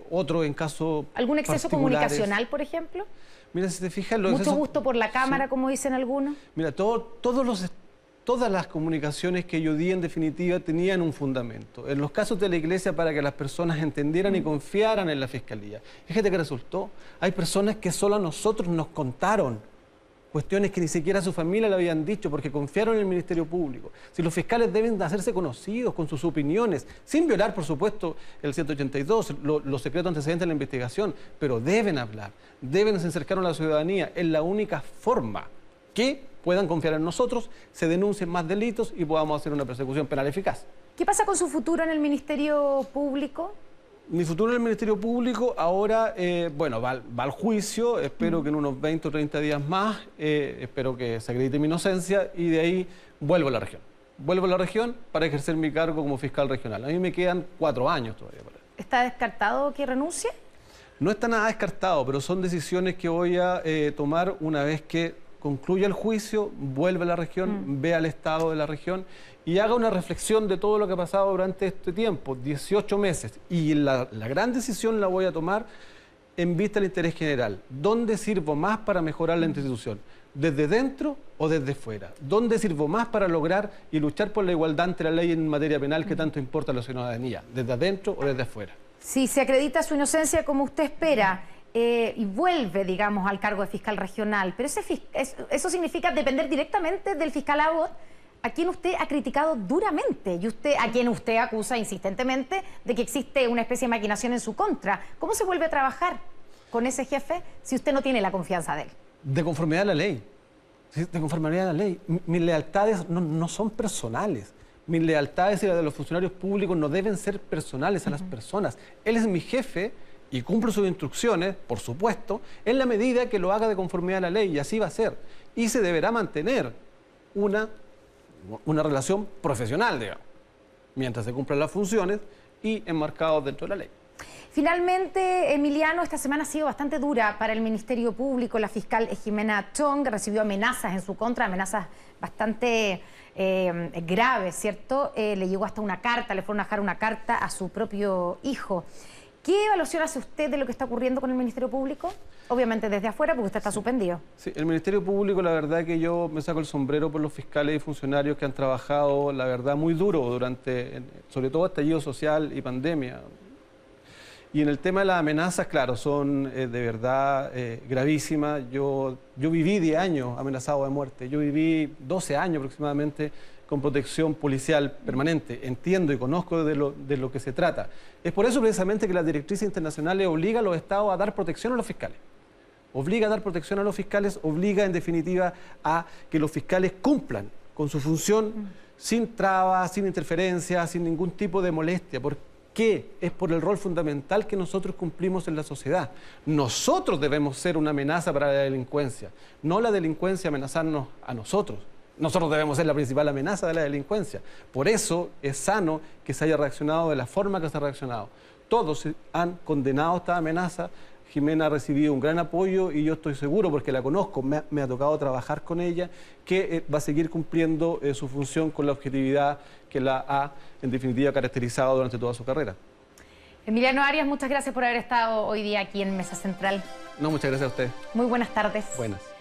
otro en caso ¿algún exceso comunicacional, por ejemplo? Mira, si te fijas... Mucho gusto por la cámara, sí, como dicen algunos. Mira, todas las comunicaciones que yo di, en definitiva, tenían un fundamento. En los casos de la Iglesia, para que las personas entendieran y confiaran en la Fiscalía. Fíjate que resultó. Hay personas que solo a nosotros nos contaron cuestiones que ni siquiera a su familia le habían dicho porque confiaron en el Ministerio Público. Si los fiscales deben hacerse conocidos con sus opiniones, sin violar, por supuesto, el 182, los secretos antecedentes de la investigación, pero deben hablar, deben acercar a la ciudadanía. Es la única forma que puedan confiar en nosotros, se denuncien más delitos y podamos hacer una persecución penal eficaz. ¿Qué pasa con su futuro en el Ministerio Público? Mi futuro en el Ministerio Público ahora, bueno, va al juicio, espero que en unos 20 o 30 días más, espero que se acredite mi inocencia y de ahí vuelvo a la región. Vuelvo a la región para ejercer mi cargo como fiscal regional. A mí me quedan 4 años todavía. ¿Está descartado que renuncie? No está nada descartado, pero son decisiones que voy a tomar una vez que concluya el juicio, vuelva a la región, vea el estado de la región y haga una reflexión de todo lo que ha pasado durante este tiempo, 18 meses. Y la gran decisión la voy a tomar en vista del interés general. ¿Dónde sirvo más para mejorar la institución? ¿Desde dentro o desde fuera? ¿Dónde sirvo más para lograr y luchar por la igualdad ante la ley en materia penal que tanto importa a la ciudadanía? ¿Desde adentro o desde afuera? Si se acredita su inocencia como usted espera, y vuelve, digamos, al cargo de fiscal regional, pero eso significa depender directamente del fiscal Abbott, a quien usted ha criticado duramente y a quien usted acusa insistentemente de que existe una especie de maquinación en su contra. ¿Cómo se vuelve a trabajar con ese jefe si usted no tiene la confianza de él? De conformidad a la ley. ¿Sí? De conformidad a la ley. Mis lealtades no son personales. Mis lealtades y las de los funcionarios públicos no deben ser personales a las personas. Él es mi jefe y cumplo sus instrucciones, por supuesto, en la medida que lo haga de conformidad a la ley, y así va a ser. Y se deberá mantener una relación profesional, digamos, mientras se cumplan las funciones y enmarcados dentro de la ley. Finalmente, Emiliano, esta semana ha sido bastante dura para el Ministerio Público. La fiscal Jimena Chong recibió amenazas en su contra, amenazas bastante graves, ¿cierto? Le llegó hasta una carta, le fueron a dejar una carta a su propio hijo. ¿Qué evaluación hace usted de lo que está ocurriendo con el Ministerio Público? Obviamente desde afuera, porque usted está suspendido. Sí, el Ministerio Público, la verdad que yo me saco el sombrero por los fiscales y funcionarios que han trabajado, la verdad, muy duro durante, sobre todo estallido social y pandemia. Y en el tema de las amenazas, claro, son de verdad gravísimas. Yo viví 10 años amenazado de muerte. Yo viví 12 años aproximadamente con protección policial permanente. Entiendo y conozco de lo que se trata. Es por eso precisamente que las directrices internacionales obligan a los estados a dar protección a los fiscales. Obliga a dar protección a los fiscales, obliga en definitiva a que los fiscales cumplan con su función sin trabas, sin interferencias, sin ningún tipo de molestia. ¿Por qué? Es por el rol fundamental que nosotros cumplimos en la sociedad. Nosotros debemos ser una amenaza para la delincuencia, no la delincuencia amenazarnos a nosotros. Nosotros debemos ser la principal amenaza de la delincuencia. Por eso es sano que se haya reaccionado de la forma que se ha reaccionado. Todos han condenado esta amenaza. Jimena ha recibido un gran apoyo y yo estoy seguro, porque la conozco, me ha tocado trabajar con ella, que va a seguir cumpliendo su función con la objetividad que la ha, en definitiva, caracterizado durante toda su carrera. Emiliano Arias, muchas gracias por haber estado hoy día aquí en Mesa Central. No, muchas gracias a usted. Muy buenas tardes. Buenas.